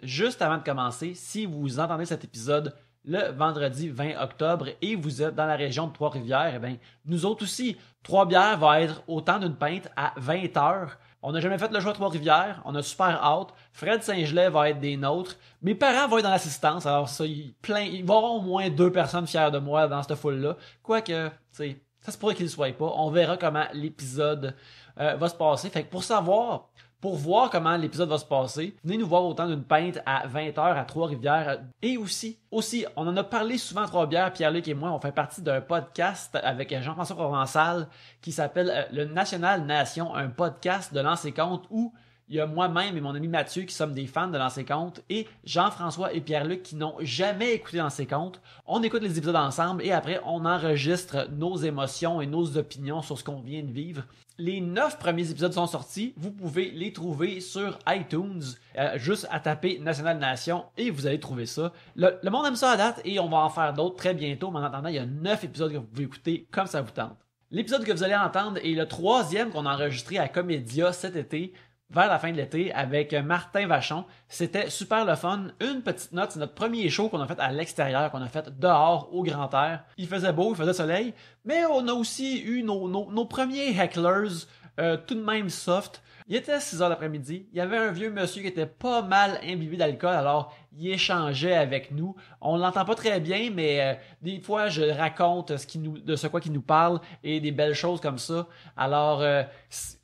juste avant de commencer, si vous entendez cet épisode le vendredi 20 octobre et vous êtes dans la région de Trois-Rivières, eh bien, nous autres aussi, Trois-Bières va être au temps d'une pinte à 20h. On n'a jamais fait le choix de Trois-Rivières, on a super hâte. Fred Saint-Gelais va être des nôtres. Mes parents vont être dans l'assistance, alors ça, il va y avoir au moins 2 personnes fières de moi dans cette foule-là. Quoique, tu sais, ça se pourrait qu'ils ne le soient pas. On verra comment l'épisode va se passer. Fait que pour voir comment l'épisode va se passer, venez nous voir au temps d'une pinte à 20h à Trois-Rivières. Et aussi, on en a parlé souvent à Trois-Bières, Pierre-Luc et moi, on fait partie d'un podcast avec Jean-François Provençal qui s'appelle Le National Nation, un podcast de Lancer Compte où il y a moi-même et mon ami Mathieu qui sommes des fans de Lancer Compte et Jean-François et Pierre-Luc qui n'ont jamais écouté Lancer Compte. On écoute les épisodes ensemble et après on enregistre nos émotions et nos opinions sur ce qu'on vient de vivre. Les 9 premiers épisodes sont sortis. Vous pouvez les trouver sur iTunes. Juste à taper National Nation et vous allez trouver ça. Le monde aime ça à date et on va en faire d'autres très bientôt. Mais en attendant, il y a 9 épisodes que vous pouvez écouter comme ça vous tente. L'épisode que vous allez entendre est le 3e qu'on a enregistré à Comédia cet été, vers la fin de l'été, avec Martin Vachon. C'était super le fun. Une petite note, c'est notre premier show qu'on a fait à l'extérieur, qu'on a fait dehors, au grand air. Il faisait beau, il faisait soleil, mais on a aussi eu nos premiers hecklers, tout de même soft. Il était 6h l'après-midi, il y avait un vieux monsieur qui était pas mal imbibé d'alcool, alors il échangeait avec nous. On l'entend pas très bien, mais des fois je raconte de ce quoi qu'il nous parle et des belles choses comme ça. Alors,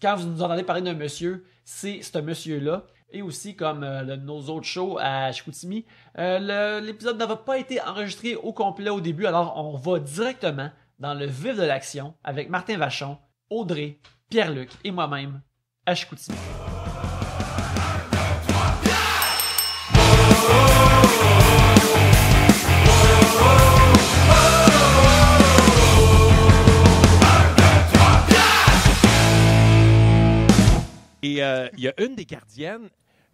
quand vous nous entendez parler d'un monsieur, c'est ce monsieur-là. Et aussi, comme nos autres shows à Chicoutimi, l'épisode n'avait pas été enregistré au complet au début, alors on va directement dans le vif de l'action avec Martin Vachon, Audrey, Pierre-Luc et moi-même à Chicoutimi. Et il y a une des gardiennes,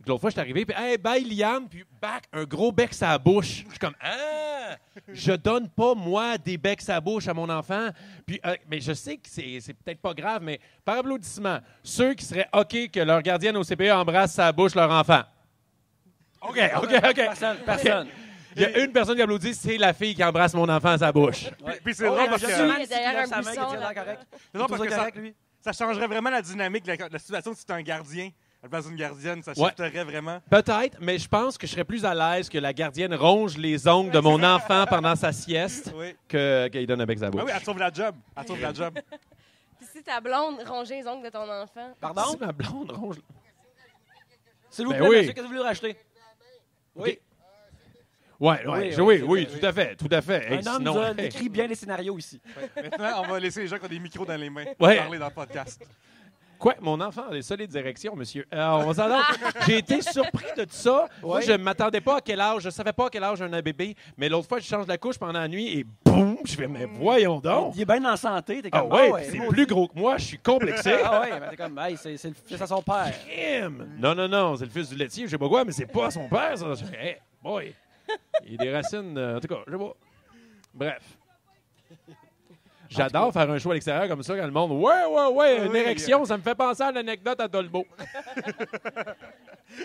l'autre fois, je suis arrivé, puis « Hey, bye, Liam! » Puis back, un gros bec sur la bouche. Je suis comme « Ah! Je donne pas, moi, des becs sur la bouche à mon enfant. » Puis, mais je sais que c'est peut-être pas grave, mais par applaudissement, ceux qui seraient OK que leur gardienne au CPE embrasse sa bouche leur enfant. OK. Personne. Il y a une personne qui applaudit, c'est la fille qui embrasse mon enfant à sa bouche. Puis c'est drôle parce que... C'est drôle parce que ça changerait vraiment la dynamique, la situation si c'était un gardien. À la place d'une gardienne, ça shifterait vraiment. Peut-être, mais je pense que je serais plus à l'aise que la gardienne ronge les ongles de mon enfant pendant sa sieste qu'il donne un bec à la bouche. Oui, elle sauve la job. Puis si ta blonde rongeait les ongles de ton enfant. Pardon? Si ma blonde ronge... S'il vous plaît, Ben oui. monsieur, qu'est-ce que vous voulez racheter? Oui. Oui, tout à fait. Un homme nous a décrit bien les scénarios ici. Maintenant, on va laisser les gens qui ont des micros dans les mains Ouais. parler dans le podcast. Quoi? Mon enfant a des solides érections, monsieur. J'ai été surpris de tout ça. Moi, je ne m'attendais pas à quel âge. Je ne savais pas à quel âge un bébé. Mais l'autre fois, je change la couche pendant la nuit et boum! Je fais, mais voyons donc! Il est bien en santé. T'es comme, C'est plus gros que moi. Je suis complexé. Mais t'es comme, hey, c'est le fils à son père. Non, c'est le fils du laitier. Je sais pas quoi, mais c'est pas son père, ça. Je fais, hey, boy! Il y a des racines. En tout cas, je sais pas. Bref. J'adore faire un show à l'extérieur comme ça quand le monde. Ouais, une érection, ça me fait penser à l'anecdote à Dolbeau.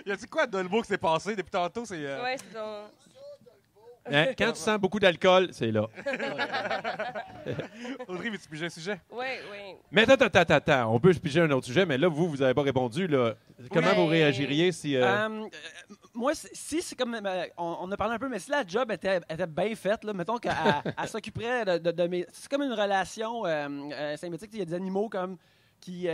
Y a-tu quoi à Dolbeau qui s'est passé depuis tantôt? C'est C'est ton... Quand tu sens beaucoup d'alcool, c'est là. Audrey, veux-tu piger un sujet? Oui. Mais attends. On peut se piger un autre sujet, mais là, vous n'avez pas répondu. Là. Comment vous réagiriez si... Moi, si c'est comme... on a parlé un peu, mais si la job était bien faite, là, mettons qu'elle s'occuperait de mes... C'est comme une relation symbiotique. Il y a des animaux comme... Qui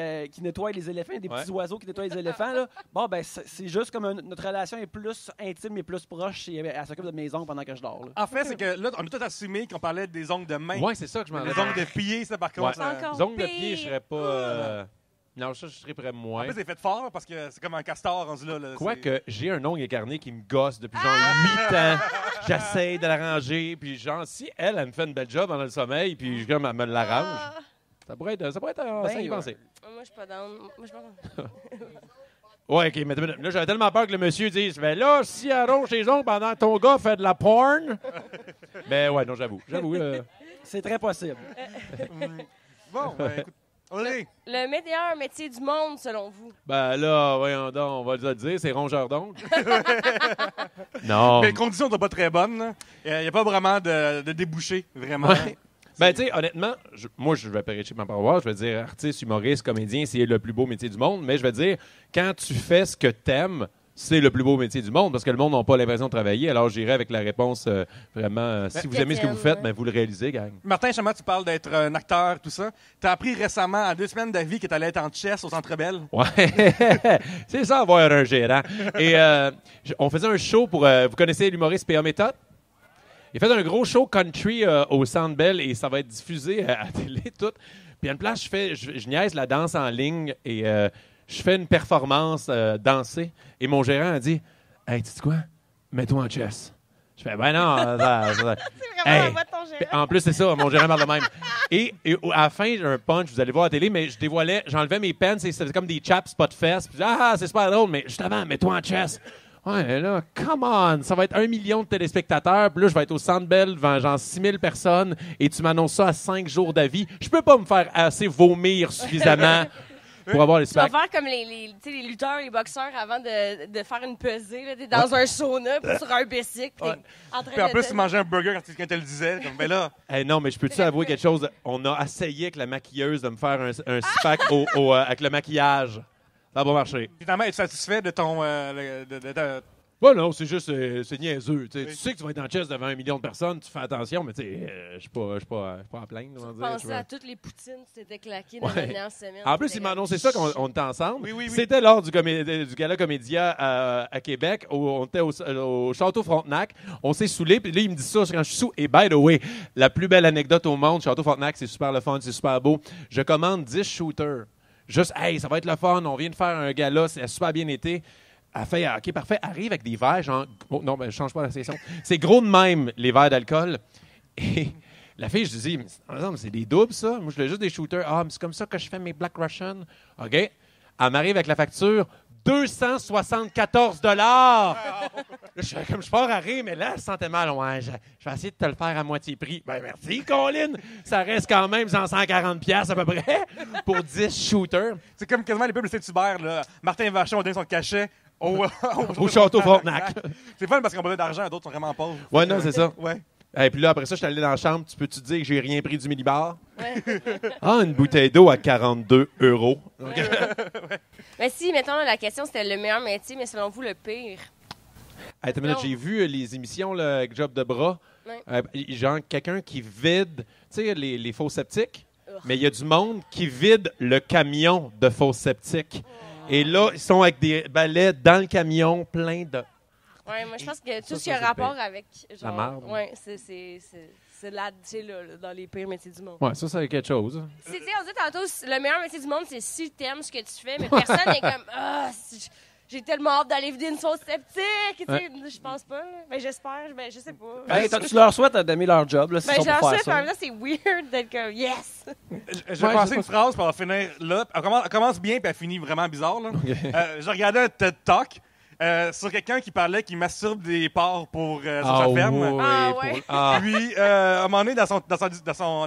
nettoient les éléphants, des petits oiseaux qui nettoient les éléphants. Là. Bon, ben, c'est juste comme notre relation est plus intime et plus proche. Et elle s'occupe de mes ongles pendant que je dors. Là. En fait, c'est que là, on a tout assumé qu'on parlait des ongles de main. Oui, c'est ça que je m'en Les ongles de pied, ça, par contre. Les ongles de pied, je serais pas... Non, ça, je serais près moins. En plus, c'est fait fort parce que c'est comme un castor rendu là. Quoique, j'ai un ongle incarné qui me gosse depuis genre 8 ans. J'essaie de l'arranger. Puis genre, si elle me fait une belle job pendant le sommeil, puis comme elle me l'arrange... Ça pourrait être ça y penser. Moi, je suis pas down. Ouais, OK, mais là, j'avais tellement peur que le monsieur dise, mais là, si elle ronge les ongles pendant que ton gars fait de la porn. Mais ouais, non, j'avoue. C'est très possible. Bon, écoute, Oui. Le meilleur métier du monde, selon vous. Ben là, voyons donc, on va le dire, c'est rongeur d'ongles. Non. Mais les conditions sont pas très bonnes. Il n'y a pas vraiment de débouché, vraiment. Ouais. Ben, tu sais, honnêtement, moi, je vais prêcher ma paroisse. Je vais dire artiste, humoriste, comédien, c'est le plus beau métier du monde. Mais je vais dire, quand tu fais ce que t'aimes, c'est le plus beau métier du monde parce que le monde n'a pas l'impression de travailler. Alors, j'irai avec la réponse vraiment. Si vous aimez ce que vous faites, ben, vous le réalisez, gang. Martin, justement, tu parles d'être un acteur, tout ça. Tu as appris récemment, en 2 semaines d'avis, que tu allais être en chess au Centre Bell. Ouais, c'est ça, avoir un gérant. Et on faisait un show pour. Vous connaissez l'humoriste P.A. Méthode? Il fait un gros show country au Centre Bell et ça va être diffusé à la télé, tout. Puis à une place, je niaise la danse en ligne et je fais une performance dansée. Et mon gérant a dit « Hey, tu sais quoi? Mets-toi en chess. » Je fais « Ben non. » C'est vraiment la voix de ton gérant. En plus, c'est ça, mon gérant parle de même. Et à la fin, j'ai un punch, vous allez voir à la télé, mais j'enlevais mes pants et c'était comme des chaps, pas de fesses. Puis c'est super drôle, mais justement, mets-toi en chess. Ouais, là, come on, ça va être 1 million de téléspectateurs, puis là, je vais être au Centre Bell devant genre 6 000 personnes, et tu m'annonces ça à 5 jours d'avis. Je peux pas me faire assez vomir suffisamment pour avoir les Tu vas spectacles. faire comme les lutteurs, les boxeurs avant de faire une pesée. Là, t'es dans un sauna, puis sur un bicycle. Puis t'es en train Puis en de plus, tu mangeais un burger quand tu le disais. Comme, ben là, Non, mais je peux-tu avouer quelque chose? On a essayé avec la maquilleuse de me faire un six-pack avec le maquillage. Ça n'a pas marché. finalement, es-tu satisfait de ton. Ouais, non, c'est juste, c'est niaiseux. Tu sais que tu vas être en chess devant 1 million de personnes, tu fais attention, mais tu sais, je suis pas à plaindre. on va dire, penser à toutes les poutines que tu t'étais claquées dans Ouais. la dernière semaine. En plus, il m'a annoncé ça qu'on était ensemble. Oui, oui, oui. C'était lors du Gala Comédia à Québec. On était au Château Frontenac. On s'est saoulés. Puis là, il me dit ça quand je suis sous. Et by the way, la plus belle anecdote au monde, Château Frontenac, c'est super le fun, c'est super beau. Je commande 10 shooters. Juste, hey, ça va être le fun. On vient de faire un gala. Ça a super bien été. Elle fait, OK, parfait. Arrive avec des verres, genre. Oh, non, ben, je change pas la session. C'est gros de même, les verres d'alcool. Et la fille, je dis, mais c'est des doubles, ça. Moi, je voulais juste des shooters. Ah, mais c'est comme ça que je fais mes Black Russian. OK. Elle m'arrive avec la facture. 274 $. Je pars à rire, mais là, elle se sentait mal. Ouais, je vais essayer de te le faire à moitié prix. Ben, merci, Colin. Ça reste quand même 140 $ à peu près pour 10 shooters. C'est comme quasiment les pubs de Saint-Hubert. Là. Martin Vachon a donné son cachet Au Château Frontenac. C'est fun parce qu'on a besoin d'argent, d'autres sont vraiment pauvres. Ouais, non, c'est ça. Ouais. Et puis là, après ça, je suis allé dans la chambre. Tu peux-tu dire que j'ai rien pris du minibar? Ouais. Ah, une bouteille d'eau à 42 €. Mais si, mettons, la question, c'était le meilleur métier, mais selon vous, le pire. Hey, attends une minute, Non. j'ai vu les émissions là, avec Job de bras. Ouais. Genre, quelqu'un qui vide, tu sais, les faux sceptiques. Ugh. Mais il y a du monde qui vide le camion de faux sceptiques. Et là, ils sont avec des balais dans le camion, plein de... Ouais, moi, je pense que tout Ça, ce qui a c'est rapport pire. avec. Genre, La merde. Ouais, c'est là, dans les pires métiers du monde. Ouais, ça, c'est quelque chose. Tu sais, on dit tantôt, le meilleur métier du monde, c'est si t'aimes ce que tu fais, mais personne n'est comme, j'ai tellement hâte d'aller vider une sauce sceptique. Tu sais, je pense pas. Là. Ben, j'espère. Ben, je sais pas. Hey, tu leur souhaites d'aimer leur job, là, s'ils Ben, sont j'en pour sais, faire ça. là, c'est weird d'être comme, yes! Je vais Ouais, passer je une sais phrase pour en finir là. Elle commence bien puis elle finit vraiment bizarre. Là. Je regardais un TED Talk sur quelqu'un qui parlait qu'il masturbe des porcs pour sur sa ferme. oui, Ah, pour- ouais. ah. Puis, à un moment donné, dans sa présentation,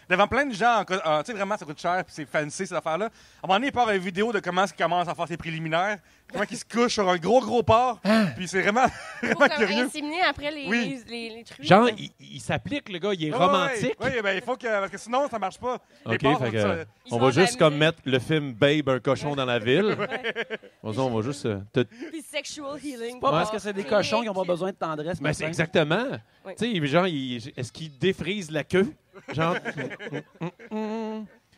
devant plein de gens, tu sais, vraiment, ça coûte cher, puis c'est fancy, cette affaire-là. À un moment donné, il part une vidéo de comment il commence à faire ses préliminaires, comment il se couche sur un gros porc, puis c'est vraiment, Pour vraiment comme curieux. inséminer après Oui. les trucs. Genre, il s'applique, le gars, il est romantique. Oui, ben, il faut que. Parce que sinon, ça marche pas. Les OK, porcs, fait que, Ils on sont va juste amusés. comme mettre le film Babe, un cochon dans la ville. On va juste... Puis sexual healing. Pas parce que c'est des cochons qui n'ont pas besoin de tendresse. Ben, c'est Martin. exactement. Oui. Tu sais, genre, est-ce qu'il défrise la queue? Genre,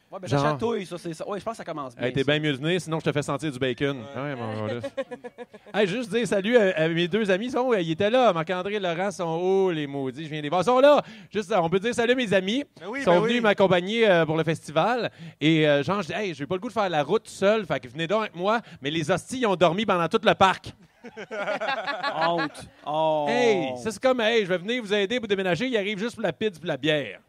Ouais, ben, Genre- ça chatouille, ça, c'est ça. Ouais, je pense que ça commence bien. hey, t'es ça. bien mieux de venir, sinon je te fais sentir du bacon. Ouais, bon, là. Hey, juste dire salut à mes deux amis. Ils étaient là. Marc-André et Laurent sont hauts, les maudits. Je viens les voir. Ils sont là. Juste, on peut dire salut à mes amis. Ben oui, Ils sont ben venus oui. m'accompagner pour le festival. Et genre, je dis, hey, j'ai pas le goût de faire la route tout seul. Fait que venez donc avec moi. Mais les hosties, ils ont dormi pendant tout le parc. Honte. Oh. Hey, ça c'est comme, hey, je vais venir vous aider pour déménager. Ils arrivent juste pour la pizza pour la bière.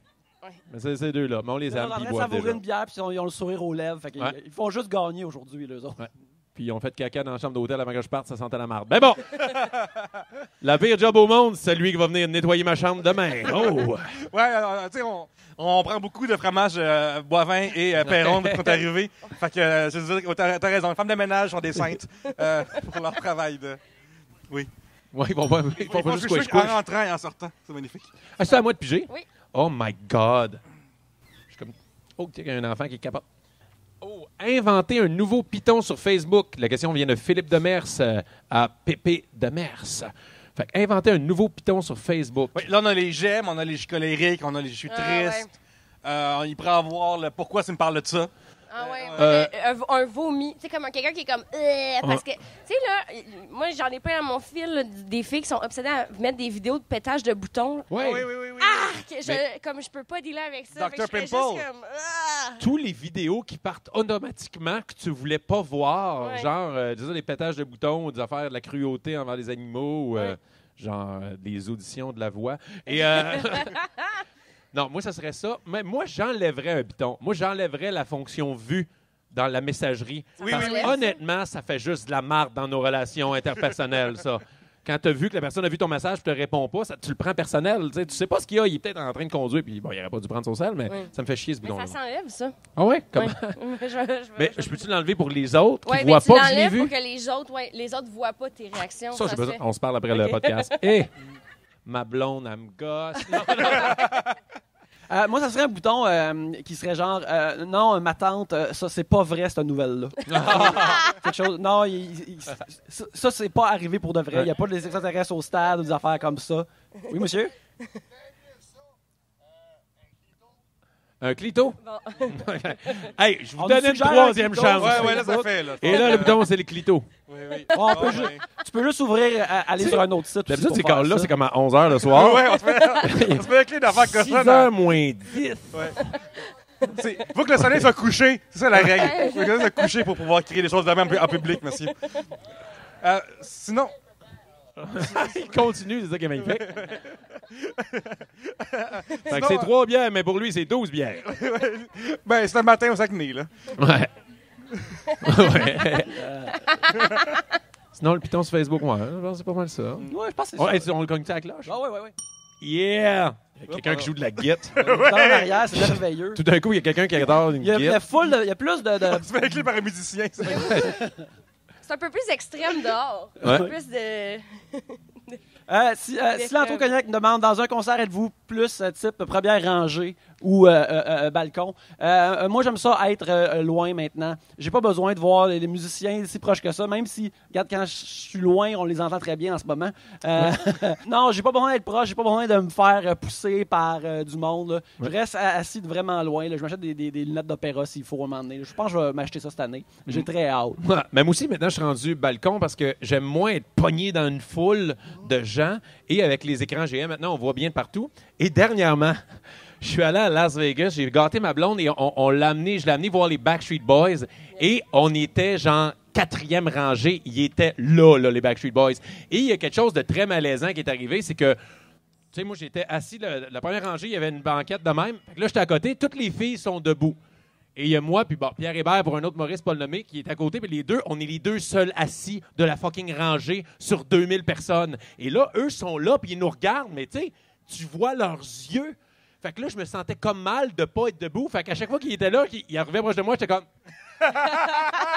Ouais. Mais c'est ces deux-là. Mais on les Ils aime, sont en puis ils train de boivent savourer déjà. une bière, puis ils ont le sourire aux lèvres. Fait qu'ils- Ouais. Ils font juste gagner aujourd'hui, les autres. Ouais. Puis ils ont fait caca dans la chambre d'hôtel avant que je parte, ça sentait la marde. Mais bon! La pire job au monde, c'est celui qui va venir nettoyer ma chambre demain. Oh! Ouais, tu sais, On prend beaucoup de fromage Boivin et Perron quand t'es arrivé. Fait que, je veux dire, t'as raison. Les femmes de ménage sont des saintes pour leur travail. Oui. Ouais, ils vont pas juste couche en rentrant et en sortant. C'est magnifique. Ah, c'est à moi de piger? Oui. Oh my God. Je suis comme... Oh, il y a un enfant qui est capable. Oh, inventer un nouveau piton sur Facebook. La question vient de Philippe Demers à Pépé Demers. Fait que inventer un nouveau piton sur Facebook. Oui, là, on a les j'aime, on a les je suis colérique, on a les je suis triste. Il pourrait avoir le pourquoi tu me parles de ça. Ah un vomi. Tu sais, comme quelqu'un qui est comme... parce que, tu sais, là, moi, j'en ai plein dans mon fil, là, des filles qui sont obsédées à mettre des vidéos de pétage de boutons. Ouais. Oui. Comme je peux pas dealer avec ça. Dr. Fait que je fais Pimple. juste comme... Tous les vidéos qui partent automatiquement que tu voulais pas voir, Ouais. genre des pétages de boutons, ou des affaires de la cruauté envers les animaux, ou Ouais. genre des auditions de la voix. Et non, moi ça serait ça. Mais moi j'enlèverais un piton. Moi j'enlèverais la fonction vue dans la messagerie. Oui, Parce oui, que, oui. honnêtement, ça fait juste de la marde dans nos relations interpersonnelles, ça. Quand tu as vu que la personne a vu ton message et te répond pas, tu le prends personnel. Tu sais pas ce qu'il y a. Il est peut-être en train de conduire puis bon, il n'aurait pas dû prendre son sel, mais Oui. ça me fait chier ce Mais bouton-là. ça s'enlève, ça. Ah ouais? Comment? Ouais. Mais je peux-tu l'enlever pour les autres qui Ouais, voient mais tu pas que je l'ai l'enlèves vu? pour que les autres voient pas tes réactions. Ça, j'ai se besoin. fait. On se parle après le podcast. Et ma blonde, elle me gosse. Non, Moi, ça serait un bouton qui serait genre non, ma tante, ça, c'est pas vrai, cette nouvelle-là. Quelque chose. Non, ça, c'est pas arrivé pour de vrai. Il n'y a pas des extraterrestres au stade ou des affaires comme ça. Oui, monsieur? un clito. Bon. Hey, je vous On donne nous une suggère troisième un clito. chance. Ouais, là, ça fait. Là. Et là, le bouton, c'est le clito. Oui. On peut tu peux juste ouvrir, aller sur un autre site. D'habitude, aussi ces pour faire cas-là, ça. c'est comme à 11h le soir. Ouais, on se fait la clé d'affaires comme 6 ça. h moins 10. Il faut que le soleil soit couché. C'est ça la règle. Il faut que le soleil soit couché pour pouvoir créer des choses de même en public, monsieur. Sinon, Il continue, c'est ça qui est magnifique. Fait que c'est 3 bières, mais pour lui, c'est 12 bières. ben, c'est le matin au Saguenay, là. Ouais. Ouais. Sinon, le piton sur Facebook, ouais, je pense que c'est pas mal ça. Ouais, je pense que c'est Oh, ça. hey, on le cogne à la cloche? Ah, ouais. Yeah! Il y a quelqu'un qui joue de la guitare. Dans l'arrière, c'est merveilleux. Tout d'un coup, il y a quelqu'un qui adore une Il y a guitare. il y a plus de... On se fait la clé par un musicien. ça. C'est un peu plus extrême dehors. Ouais. Un peu plus de... Si l'Antro Cognac me demande, dans un concert, êtes-vous plus type première rangée ou balcon? Moi, j'aime ça être loin maintenant. J'ai pas besoin de voir les musiciens si proches que ça, même si, regarde, quand je suis loin, on les entend très bien en ce moment. Non, j'ai pas besoin d'être proche, j'ai pas besoin de me faire pousser par du monde. Là. Je reste assis de vraiment loin. Là. Je m'achète des lunettes d'opéra s'il faut à un moment donné. Je pense que je vais m'acheter ça cette année. J'ai très hâte. Ouais, même aussi, maintenant, je suis rendu balcon parce que j'aime moins être pogné dans une foule de gens. Et avec les écrans géants, maintenant, on voit bien de partout. Et dernièrement, je suis allé à Las Vegas, j'ai gâté ma blonde et je l'ai amené voir les Backstreet Boys. Et on était genre 4e rangée. Ils étaient là, les Backstreet Boys. Et il y a quelque chose de très malaisant qui est arrivé, c'est que, tu sais, moi, j'étais assis, la première rangée, il y avait une banquette de même. Fait que là, j'étais à côté, toutes les filles sont debout. Et il y a moi, puis bon, Pierre Hébert pour un autre Maurice pas le nommé, qui est à côté. Puis les deux, on est les deux seuls assis de la fucking rangée sur 2000 personnes. Et là, eux sont là, puis ils nous regardent, mais tu sais, tu vois leurs yeux. Fait que là, je me sentais comme mal de pas être debout. Fait qu'à chaque fois qu'il était là, il arrivait proche de moi, j'étais comme...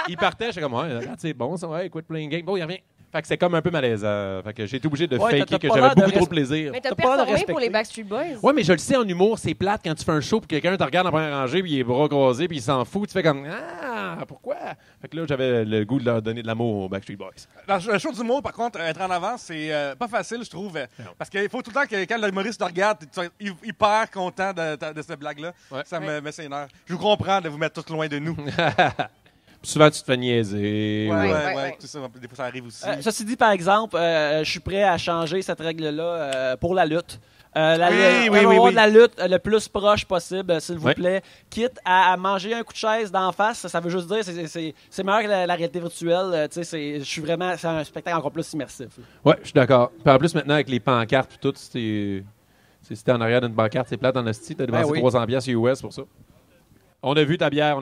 Il partait, j'étais comme, ouais, c'est bon, ça, ouais, quit playing game. Bon, il revient. Fait que c'est comme un peu malaisant. Fait que j'ai été obligé de Ouais, faker t'as que pas j'avais l'air de beaucoup trop de plaisir. Mais t'as T'as pas l'air de performé pour respecter. les Backstreet Boys. Ouais, mais je le sais, en humour, c'est plate quand tu fais un show puis quelqu'un te regarde en première rangée puis il est bras croisés puis il s'en fout. Tu fais comme, ah, pourquoi? Fait que là, j'avais le goût de leur donner de l'amour aux Backstreet Boys. Dans le show d'humour, par contre, être en avant, c'est pas facile, je trouve. Parce qu'il faut tout le temps que quand l'humoriste te regarde, tu sois hyper content de cette blague-là. Ouais. Ça me s'énerve. Je vous comprends de vous mettre tous loin de nous. Puis souvent, tu te fais niaiser. Ouais. Tout ça, des fois, ça arrive aussi. Ceci dit, par exemple, je suis prêt à changer cette règle-là pour la lutte. Oui, Avoir de la lutte le plus proche possible, s'il vous Oui. plaît. Quitte à manger un coup de chaise d'en face, ça veut juste dire c'est meilleur que la réalité virtuelle. Je suis vraiment... C'est un spectacle encore plus immersif. Ouais, je suis d'accord. Puis en plus, maintenant, avec les pancartes et tout, si t'es en arrière d'une pancarte, c'est plate dans le style. T'as dépensé oui. 300$ US pour ça. On a vu ta bière.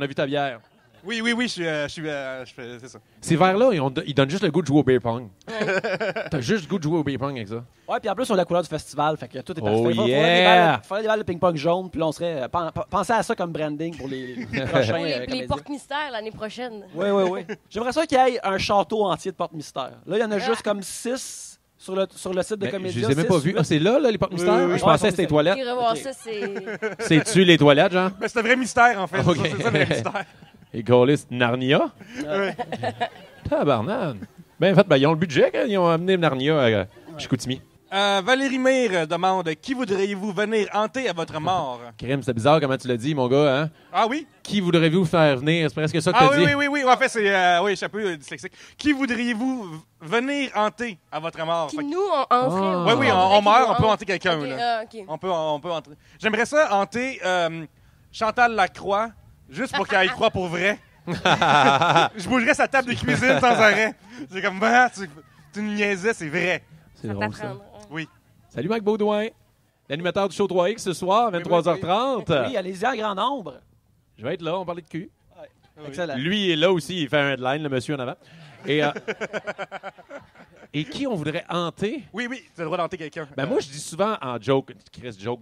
Oui, c'est ça. Ces verres-là, ils donnent juste le goût de jouer au beer pong. T'as juste le goût de jouer au beer pong avec ça. Ouais, puis en plus, on a la couleur du festival, fait que tout est Oh, parfait. yeah! Faudrait des balles de ping-pong jaune, puis là, on serait... pensez à ça comme branding pour les prochains Pour les comédiens. porte-mystères l'année prochaine. Oui. J'aimerais ça qu'il y ait un château entier de porte-mystères. Là, il y en a juste comme 6 sur le site de Mais Comédia. je les ai même pas 6, vus. Ah, 8. c'est là, les porte-mystères? Oui. Je pensais que c'était les toilettes. Puis revoir Ok. ça, c'est... C'est-tu les toilettes, genre? Mais c'est un vrai mystère, en fait. Ok. C'est ça le vrai mystère. Et Gaulis, Narnia? Ouais. Tabarnane. Ben, en fait, ils ont le budget quand ils ont amené Narnia à Chicoutimi. Valérie Mire demande qui voudriez-vous venir hanter à votre mort? Crime, c'est bizarre comment tu l'as dit, mon gars, hein? Ah oui? Qui voudrez-vous faire venir? C'est presque ça que Ah t'as dit. oui. En fait, c'est. Oui, je suis un peu dyslexique. Qui voudriez-vous venir hanter à votre mort? Qui Fait que- nous, on entrait. Oui, on meurt, on peut hanter quelqu'un. Ok, Là. ok. On peut hanter. J'aimerais ça hanter Chantal Lacroix, juste pour qu'elle y croie pour vrai. Je bougerais sa table de cuisine sans arrêt. C'est comme, tu nous niaisais, c'est vrai. C'est Ça drôle, ça. t'apprendre. Oui. Salut, Mike Baudouin. L'animateur du show 3X ce soir, 23h30. Oui, allez-y en grand nombre. Je vais être là, on va parler de cul. Excellent. Lui il est là aussi, il fait un headline, le monsieur en avant. Et, et qui on voudrait hanter? Oui, tu as le droit d'hanter quelqu'un. Ben moi, je dis souvent en joke, joke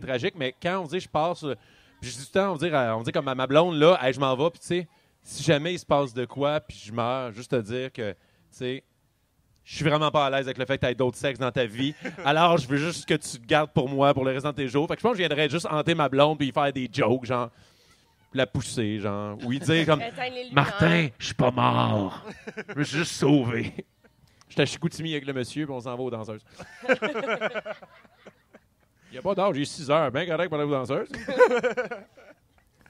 tragique, mais quand on dit je passe, puis je dis tout le temps, on dit comme à ma blonde, là, hey, je m'en vais, puis tu sais, si jamais il se passe de quoi, puis je meurs, juste te dire que, tu sais, je suis vraiment pas à l'aise avec le fait que tu aies d'autres sexes dans ta vie. Alors, je veux juste que tu te gardes pour moi pour le restant de tes jours. Fait que je pense que je viendrais juste hanter ma blonde puis faire des jokes, genre, la pousser, genre, ou lui dire comme Éteindre les lumières. Martin, je suis pas mort. Je me suis juste sauvé. J'étais à Chicoutimi avec le monsieur, puis on s'en va aux danseuses. Il n'y a pas d'âge, j'ai 6 heures, bien correct pour aller aux danseuses.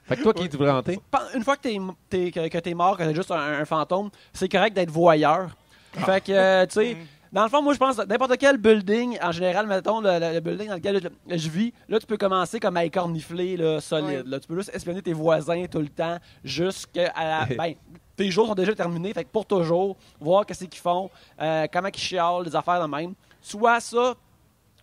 Fait que toi, qui tu voudrais hanter? Une fois que t'es mort, que t'es juste un fantôme, c'est correct d'être voyeur. Fait que, tu sais, dans le fond, moi, je pense, n'importe quel building, en général, mettons, le building dans lequel je vis, là, tu peux commencer comme à écornifler, là, solide. Ouais. Là. Tu peux juste espionner tes voisins tout le temps, jusqu'à la... Ben, tes jours sont déjà terminés, fait que pour toujours, voir qu'est-ce qu'ils font, comment ils chialent, des affaires de même. Soit ça,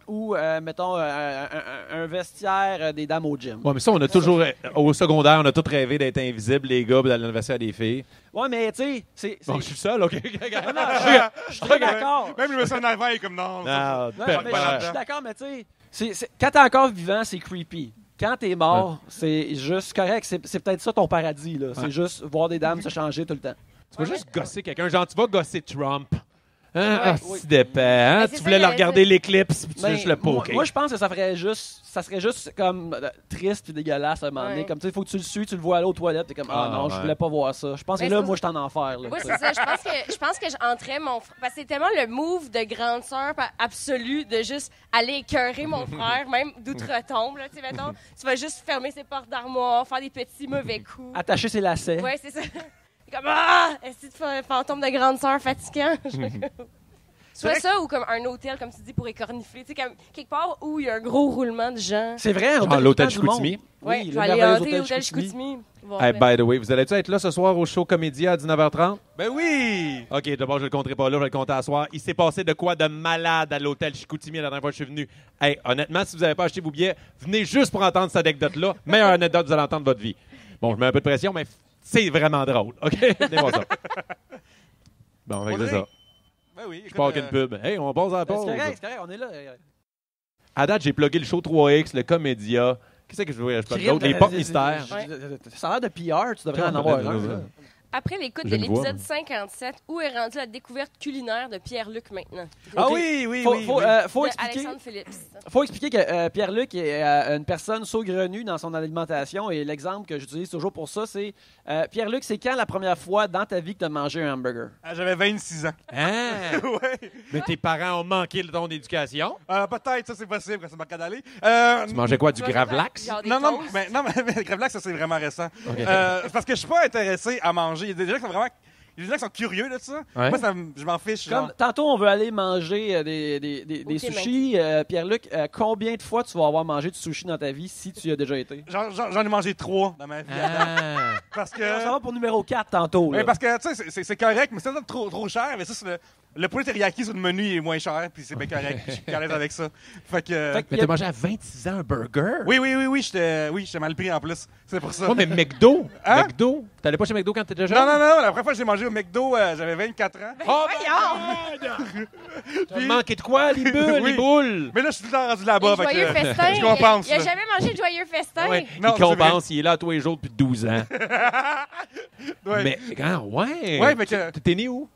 ou, mettons, un vestiaire des dames au gym. Ouais, mais ça, on a toujours, au secondaire, on a tous rêvé d'être invisibles, les gars, puis d'aller à l'anniversaire des filles. Ouais, mais tu sais, c'est... Bon, je suis seul, OK? Je suis très d'accord. Même le monsieur en avant est comme non. Non, Non, ben, mais ben, je suis d'accord, mais tu sais, quand t'es encore vivant, c'est creepy. Quand t'es mort, c'est juste correct. C'est peut-être ça ton paradis, là. C'est juste voir des dames se changer tout le temps. tu vas juste gosser quelqu'un. Genre, tu vas gosser Trump. Hein? Ouais. Ah, si dépend. Hein? Mais c'est Tu ça, voulais le j'allais regarder dire. l'éclipse, puis tu veux Ben, juste le moi, poker. moi, je pense que ça serait juste comme triste et dégueulasse à un moment donné. Ouais. Comme tu sais, il faut que tu le suis, tu le vois aller aux toilettes, t'es comme Ah, non, je ouais. voulais pas voir ça. Je pense que Mais là, c'est moi, je suis en enfer. Là, Oui, tu sais. c'est ça. Je pense que j'entrais mon frère. Parce que c'est tellement le move de grande sœur absolue de juste aller écœurer mon frère, même d'outre-tombe. Là, tu sais, mettons, tu vas juste fermer ses portes d'armoire, faire des petits mauvais coups. Attacher ses lacets. Ouais, c'est ça. C'est comme est-ce que tu fais un fantôme de grande sœur fatigant? Soit ça ou comme un hôtel, comme tu dis, pour écornifler. Tu sais, comme quelque part où il y a un gros roulement de gens. C'est vrai, on Genre donne l'hôtel tout le temps du Chicoutimi. monde. Ouais, Oui, je le vais aller merveilleux hanter hôtel l'hôtel Chicoutimi. Chicoutimi. Voir Hey, le- by the way, vous allez-tu être là ce soir au show Comédia à 19h30? Ben oui! OK, d'abord, je le compterai pas là, je vais le compter à soir. Il s'est passé de quoi de malade à l'hôtel Chicoutimi la dernière fois que je suis venu. Hey, honnêtement, si vous n'avez pas acheté vos billets, venez juste pour entendre cette anecdote-là. Meilleure anecdote que vous allez entendre de votre vie. Bon, je mets un peu de pression, mais c'est vraiment drôle. OK? Venez voir ça. Bon, fait que c'est ça. Ben oui. Je pars avec une pub. Hey, on passe à la Ben, pause. c'est correct, on est là. À date, j'ai plugué le show 3X, le Comédia. Qu'est-ce que je voulais? Je plug d'autres? Les portes mystères. Ça a l'air de PR, tu devrais en avoir un. là. Après l'écoute Je de le vois, l'épisode 57, où est rendue la découverte culinaire de Pierre-Luc maintenant? Ah Ok. oui. Faut De expliquer. Alexandre Phillips. Faut expliquer que Pierre-Luc est une personne saugrenue dans son alimentation et l'exemple que j'utilise toujours pour ça, c'est Pierre-Luc, c'est quand la première fois dans ta vie que tu as mangé un hamburger? Ah, j'avais 26 ans. Hein? Ouais. Mais tes parents ont manqué le don d'éducation. Peut-être, ça c'est possible quand c'est marqué d'aller. Tu mangeais quoi? Du Tu vas Gravlax? genre des Non, toasts? mais Gravlax, ça c'est vraiment récent. Ok. C'est parce que je suis pas intéressé à manger. Il y a des gens qui sont vraiment. Il y a des gens qui sont curieux de ça. Ouais. Moi, je m'en fiche. Comme Genre. tantôt, on veut aller manger des Au sushis. Pierre-Luc, combien de fois tu vas avoir mangé du sushi dans ta vie si tu y as déjà été? J'en ai mangé 3 dans ma vie. Ah. Parce que. Ça va pour numéro 4 tantôt. Là. Parce que, tu sais, c'est correct, mais c'est trop cher. Mais ça, c'est Le poulet teriyaki sur le menu est moins cher, puis c'est bien correct. Je suis à l'aise avec ça. Fait que. Mais t'as mangé à 26 ans un burger? Oui, j'étais mal pris en plus. C'est pour ça. Ouais, mais McDo. Hein? McDo. T'allais pas chez McDo quand t'étais jeune? Non, la première fois que j'ai mangé au McDo, j'avais 24 ans. Oh, t'as manqué de quoi, les bulles, Oui. les boules? Mais là, je suis tout le temps rendu là-bas. Les fait joyeux que, festin. Je compense. Il a là. jamais mangé de joyeux festin. Ouais, Non, il c'est compense, il est là tous les jours depuis 12 ans. Ouais. Mais, ouais. Ouais, fait que- T'es né où?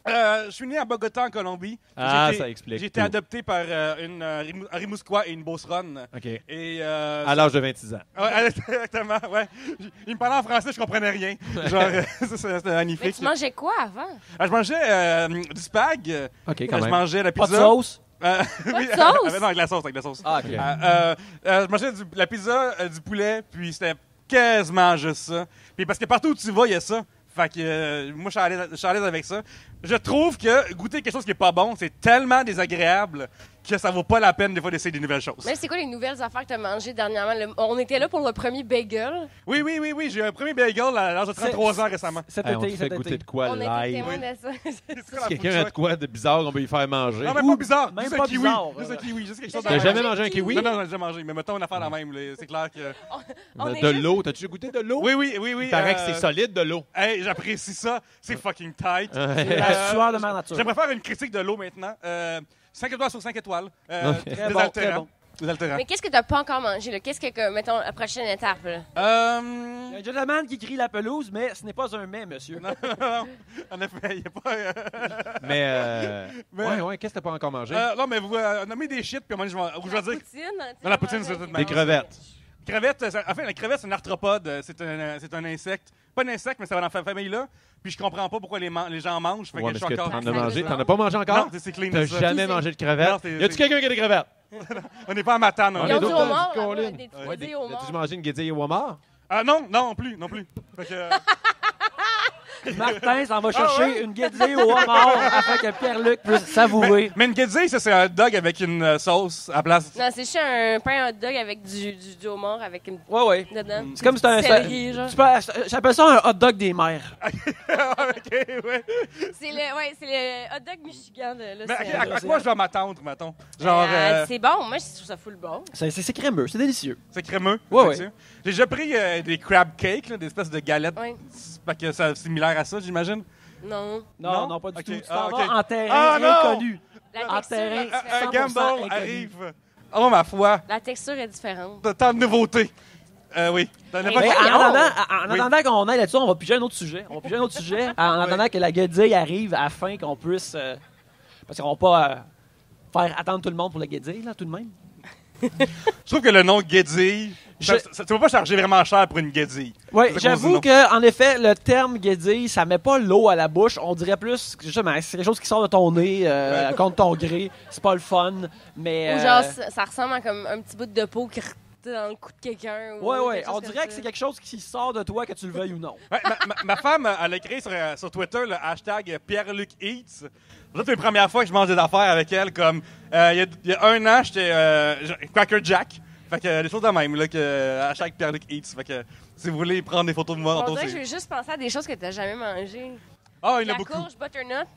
Je suis né à Bogota, en Colombie. Ah, J'ai été- ça explique J'ai été tout. adopté par un Rimouskois et une Beauceronne. OK. Et, À l'âge de 26 ans. ouais, exactement, ouais. Il me parlait en français, je comprenais rien. Genre, c'était Mais magnifique. tu mangeais quoi avant? Je mangeais du spag. OK, quand Je même. mangeais la Pas pizza. de sauce? Oui, de sauce? non, avec la sauce, avec la sauce. Ah, OK. Je mangeais la pizza, du poulet, puis c'était quasiment juste ça. Puis parce que partout où tu vas, il y a ça. Fait que moi, je suis à l'aise avec ça. Je trouve que goûter quelque chose qui est pas bon, c'est tellement désagréable que ça vaut pas la peine des fois d'essayer des nouvelles choses. Mais c'est quoi les nouvelles affaires que tu as mangées dernièrement? On était là pour le premier bagel. Oui, j'ai eu un premier bagel à l'âge de 33 ans récemment. Cet Hey, on te été, fait cet goûter été. de quoi On était live? témoins de ça. Si quelqu'un a de quoi de bizarre, on va lui faire manger. Non, mais pas bizarre. même Juste pas un kiwi. bizarre, Juste un kiwi. Juste quelque chose T'as de- jamais mangé un kiwi? Non, j'ai jamais mangé. Mais mettons une affaire la même. Là. C'est clair que. On est De juste- l'eau. T'as-tu goûté de l'eau? Oui. Il paraît que c'est solide, de l'eau. Hey, j'apprécie ça. C'est fucking tight. La sueur de ma nature. J'aimerais faire une critique de l'eau maintenant. 5 étoiles sur 5 étoiles. Ok. Très Des bon, altérants. très bon. Des altérants. Mais qu'est-ce que tu n'as pas encore mangé? Là? Qu'est-ce que, mettons, la prochaine étape? Là? Il y a un gentleman qui crie la pelouse, mais ce n'est pas un mets, monsieur. Non, en effet, il n'y a pas. Mais, ouais, qu'est-ce que t'as pas encore mangé? Non, mais vous nommez des shit, puis à un moment donné, je vais dire. Poutine? Dans la poutine, c'est tout de Des même. crevettes. Crevette, enfin, la crevette, c'est un arthropode. C'est un insecte. Pas un insecte, mais ça va dans cette famille-là. Puis je comprends pas pourquoi les gens mangent. Fait Ouais, que je mais est-ce suis que encore. t'en as mangé? T'en as pas mangé encore? Non, c'est clean. T'as ça. jamais mangé de crevettes? Non, c'est- Y a-tu quelqu'un qui a des crevettes? On n'est pas en matane. On Ils est ont d'autres du dans homard, du là-bas, colline. des petits Ouais, guédilles au As-tu homard. mangé une guédille au homard? Non plus. Fait que, Martin s'en va chercher une guédille au homard afin que Pierre-Luc puisse savourer. mais une guédille, ça, c'est un dog avec une sauce à la place. Non, c'est juste un pain hot dog avec du homard avec une Ouais. dedans. C'est comme si c'était un... Céleri, genre. J'appelle ça un hot dog des mers. OK, ouais. C'est le hot dog Michigan de Mais l'océan. à quoi je vais m'attendre, mettons? Genre, C'est bon, moi je trouve ça full bon. C'est crémeux, c'est délicieux. c'est crémeux. Ouais, effectivement. J'ai déjà pris des crab cakes, là, des espèces de galettes. Ouais. Fait que c'est similaire à ça, j'imagine. Non. Non, Non? pas du Ok. tout. Tu Ah, t'en ok. vas en terrain Ah, non! inconnu. La En texture, terrain, est différente. Un 100% gamble inconnu. arrive. Oh, ma foi. La texture est différente. Tant de nouveautés. Oui. T'en as Mais pas- Mais voyons! en Oui. attendant qu'on aille là-dessus, on va piger un autre sujet. En attendant que la guédille arrive afin qu'on puisse... parce qu'on va pas faire attendre tout le monde pour la guédille, là, tout de même. Je trouve que le nom guédille, tu vas pas charger vraiment cher pour une guédille. Oui, C'est j'avoue qu'on dit que en effet, le terme guédille, ça met pas l'eau à la bouche. On dirait plus, justement, c'est quelque chose qui sort de ton nez contre ton gré. C'est pas le fun, mais... Ou genre, ça ressemble à comme un petit bout de peau qui dans le cou de quelqu'un. ou Ouais, quelque chose on comme dirait que ça. c'est quelque chose qui sort de toi, que tu le veuilles ou non. Ouais, ma femme, elle a écrit sur Twitter le hashtag Pierre-Luc Eats. C'est la première fois que je mange des affaires avec elle. Comme il y a un an, j'étais Cracker Jack. Fait que des choses de même, là, que hashtag Pierre-Luc Eats. Fait que si vous voulez prendre des photos de moi, On tantôt, dirait que c'est. je veux juste penser à des choses que t'as jamais mangées. Ah, il y en La a beaucoup. courge butternut.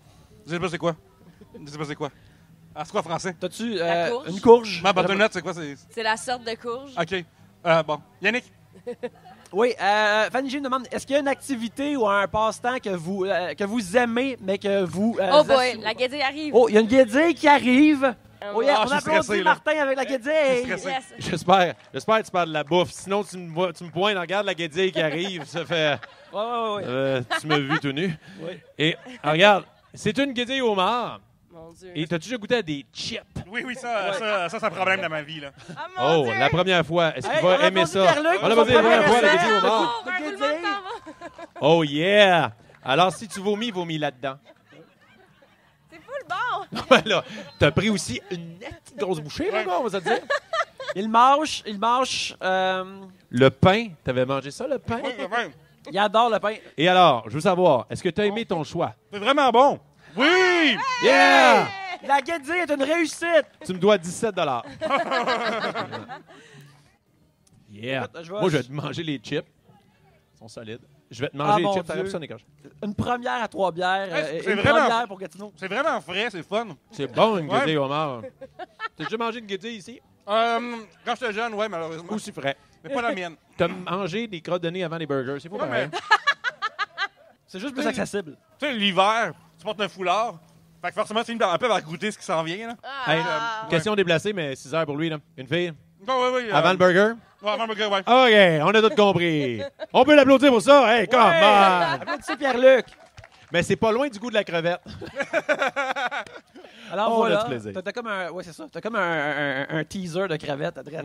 Je sais pas c'est quoi. Je sais pas c'est quoi. Ah, c'est quoi en français? T'as-tu La courge. une courge? Ma butternut, c'est quoi? C'est. C'est la sorte de courge. OK. Bon. Yannick? Oui, Fanny G me demande, est-ce qu'il y a une activité ou un passe-temps que vous aimez, mais que vous... Oh boy, assumez? la guédille arrive. Oh, il y a une guédille qui arrive. Ah, Oh yeah, Ah, on je suis applaudit stressé, là. Martin avec la Je suis guédille. stressé. Yes. J'espère que tu parles de la bouffe. Sinon, tu me pointes, regarde la guédille qui arrive. Ça fait... Ouais. tu m'as vu tout nu. Oui. Et regarde, c'est une guédille au homard. Mon Dieu. Et t'as-tu déjà goûté à des chips? Oui, ça, c'est un problème dans ma vie, là. Ah, mon Oh, Dieu. la première fois. Est-ce qu'il Hey, va on aimer applaudit ça? Pierre-Luc On l'a pour pas dit la son première fois, la premier guédille au essai. homard. Oh, ben, tout le monde s'en va. Oh yeah! Alors, si tu vomis là-dedans. C'est full bon. Ben là, t'as pris aussi une nette grosse bouchée, là, gars, on va se dire. Il mange, Le pain, t'avais mangé ça, le pain? Oui, quand même. il adore le pain. Et alors, je veux savoir, est-ce que t'as aimé ton choix? C'est vraiment bon. Oui! Yeah! La guédille est une réussite. Tu me dois 17 Yeah. Écoute, je vais- Moi, je vais te manger les chips. Ils sont solides. Je vais te manger mon les chips, Dieu. t'arrives ça, Nicolas. Une première à 3 bières. Hey, c'est Une vraiment- première pour Gatineau. C'est vraiment frais, c'est fun. C'est bon, une Ouais. guédille au homard. T'as déjà mangé une guédille ici? Quand j'étais jeune, ouais, malheureusement. Aussi frais. Mais pas la mienne. T'as mangé des crottes de nez avant les burgers. C'est fou, Ouais, pareil. C'est juste plus accessible. Tu sais, l'hiver, tu portes un foulard. Fait que forcément, tu finis un peu par goûter ce qui s'en vient. Là. Ah, Hey, question déplacée, mais 6 heures pour lui. Là. Une fille? Oui. Avant le burger? Ouais, avant le burger, ouais. OK, on a tout compris. On peut l'applaudir pour ça? Hey, come on! Applaudissez Pierre-Luc. Mais c'est pas loin du goût de la crevette. Alors On a voilà, du plaisir. t'as comme un, ouais, c'est ça. T'as comme un teaser de crevette à droite,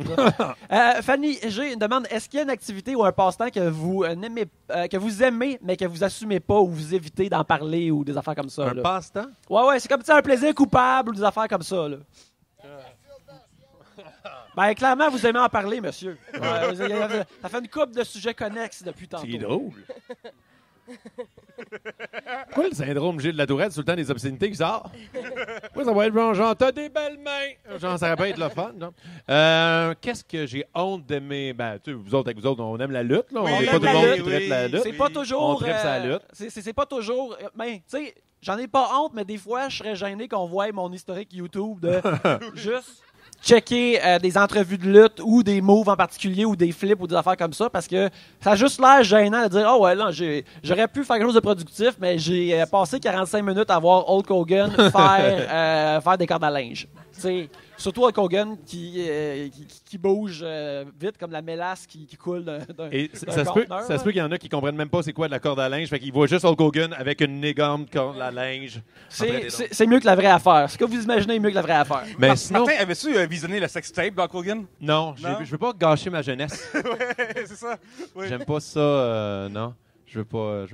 là. Fanny, j'ai une demande. Est-ce qu'il y a une activité ou un passe-temps que vous que vous aimez, mais que vous assumez pas ou vous évitez d'en parler ou des affaires comme ça? Un Là? passe-temps? Ouais, c'est comme un plaisir coupable ou des affaires comme ça. Là. Ben, clairement, vous aimez en parler, monsieur. Ça fait une couple de sujets connexes depuis tantôt. C'est drôle. Quoi le syndrome Gilles de la Tourette, c'est tout le temps des obscénités qui sortent? Oui, ça va être bon, genre, t'as des belles mains. Genre, ça va pas être le fun, non? Qu'est-ce que j'ai honte d'aimer? Ben, tu sais, vous autres, avec vous autres, on aime la lutte, là. Oui, on on n'est pas aime tout la le monde lutte, qui traite oui. la lutte. C'est pas toujours. On tripe sa lutte. C'est pas toujours. Ben, tu sais, j'en ai pas honte, mais des fois, je serais gêné qu'on voie mon historique YouTube de juste checker des entrevues de lutte ou des moves en particulier ou des flips ou des affaires comme ça parce que ça a juste l'air gênant de dire « Oh ouais, là, j'aurais pu faire quelque chose de productif, mais j'ai passé 45 minutes à voir Hulk Hogan faire des cordes à linge. » Tu sais, surtout Hulk Hogan qui bouge vite comme la mélasse qui coule d'un Et d'un ça se peut conteneur, ça se peut qu'il y en a qui comprennent même pas c'est quoi de la corde à linge, fait qu'ils voient juste Hulk Hogan avec une énorme corde à linge. C'est mieux que la vraie affaire. Ce que vous imaginez est mieux que la vraie affaire. Mais sinon, Martin, avais-tu visionné le sex-tape d'Hulk Hogan? non, Non? je veux pas gâcher ma jeunesse. Ouais, c'est ça. Oui. J'aime pas ça, non. Je veux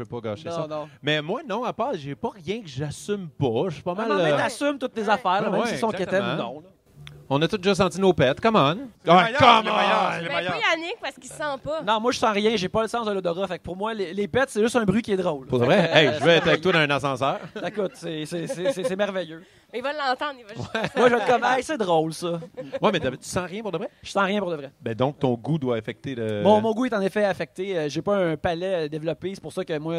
pas gâcher ça. Non. Mais moi, non, à part, j'ai pas rien que j'assume pas. Je suis pas mal. Non, mais t'assumes toutes tes affaires, là, même ouais, si sont exactement. quétaines ou non. là. On a tous déjà senti nos pets. Come on. Les meilleurs, come les on. meilleurs, c'est les Ben, meilleurs. pas Yannick, parce qu'il sent pas. Non, moi, je sens rien. J'ai pas le sens de l'odorat. Fait que pour moi, les pets, c'est juste un bruit qui est drôle. Pour de vrai? Hey, je vais être avec toi dans un ascenseur. Écoute, c'est merveilleux. Mais il va l'entendre, il va juste... Moi, je vais être comme, hey, c'est drôle, ça. Ouais, mais tu sens rien pour de vrai? Je sens rien pour de vrai. Ben donc, ton goût doit affecter le. Mon goût est en effet affecté. J'ai pas un palais développé. C'est pour ça que moi.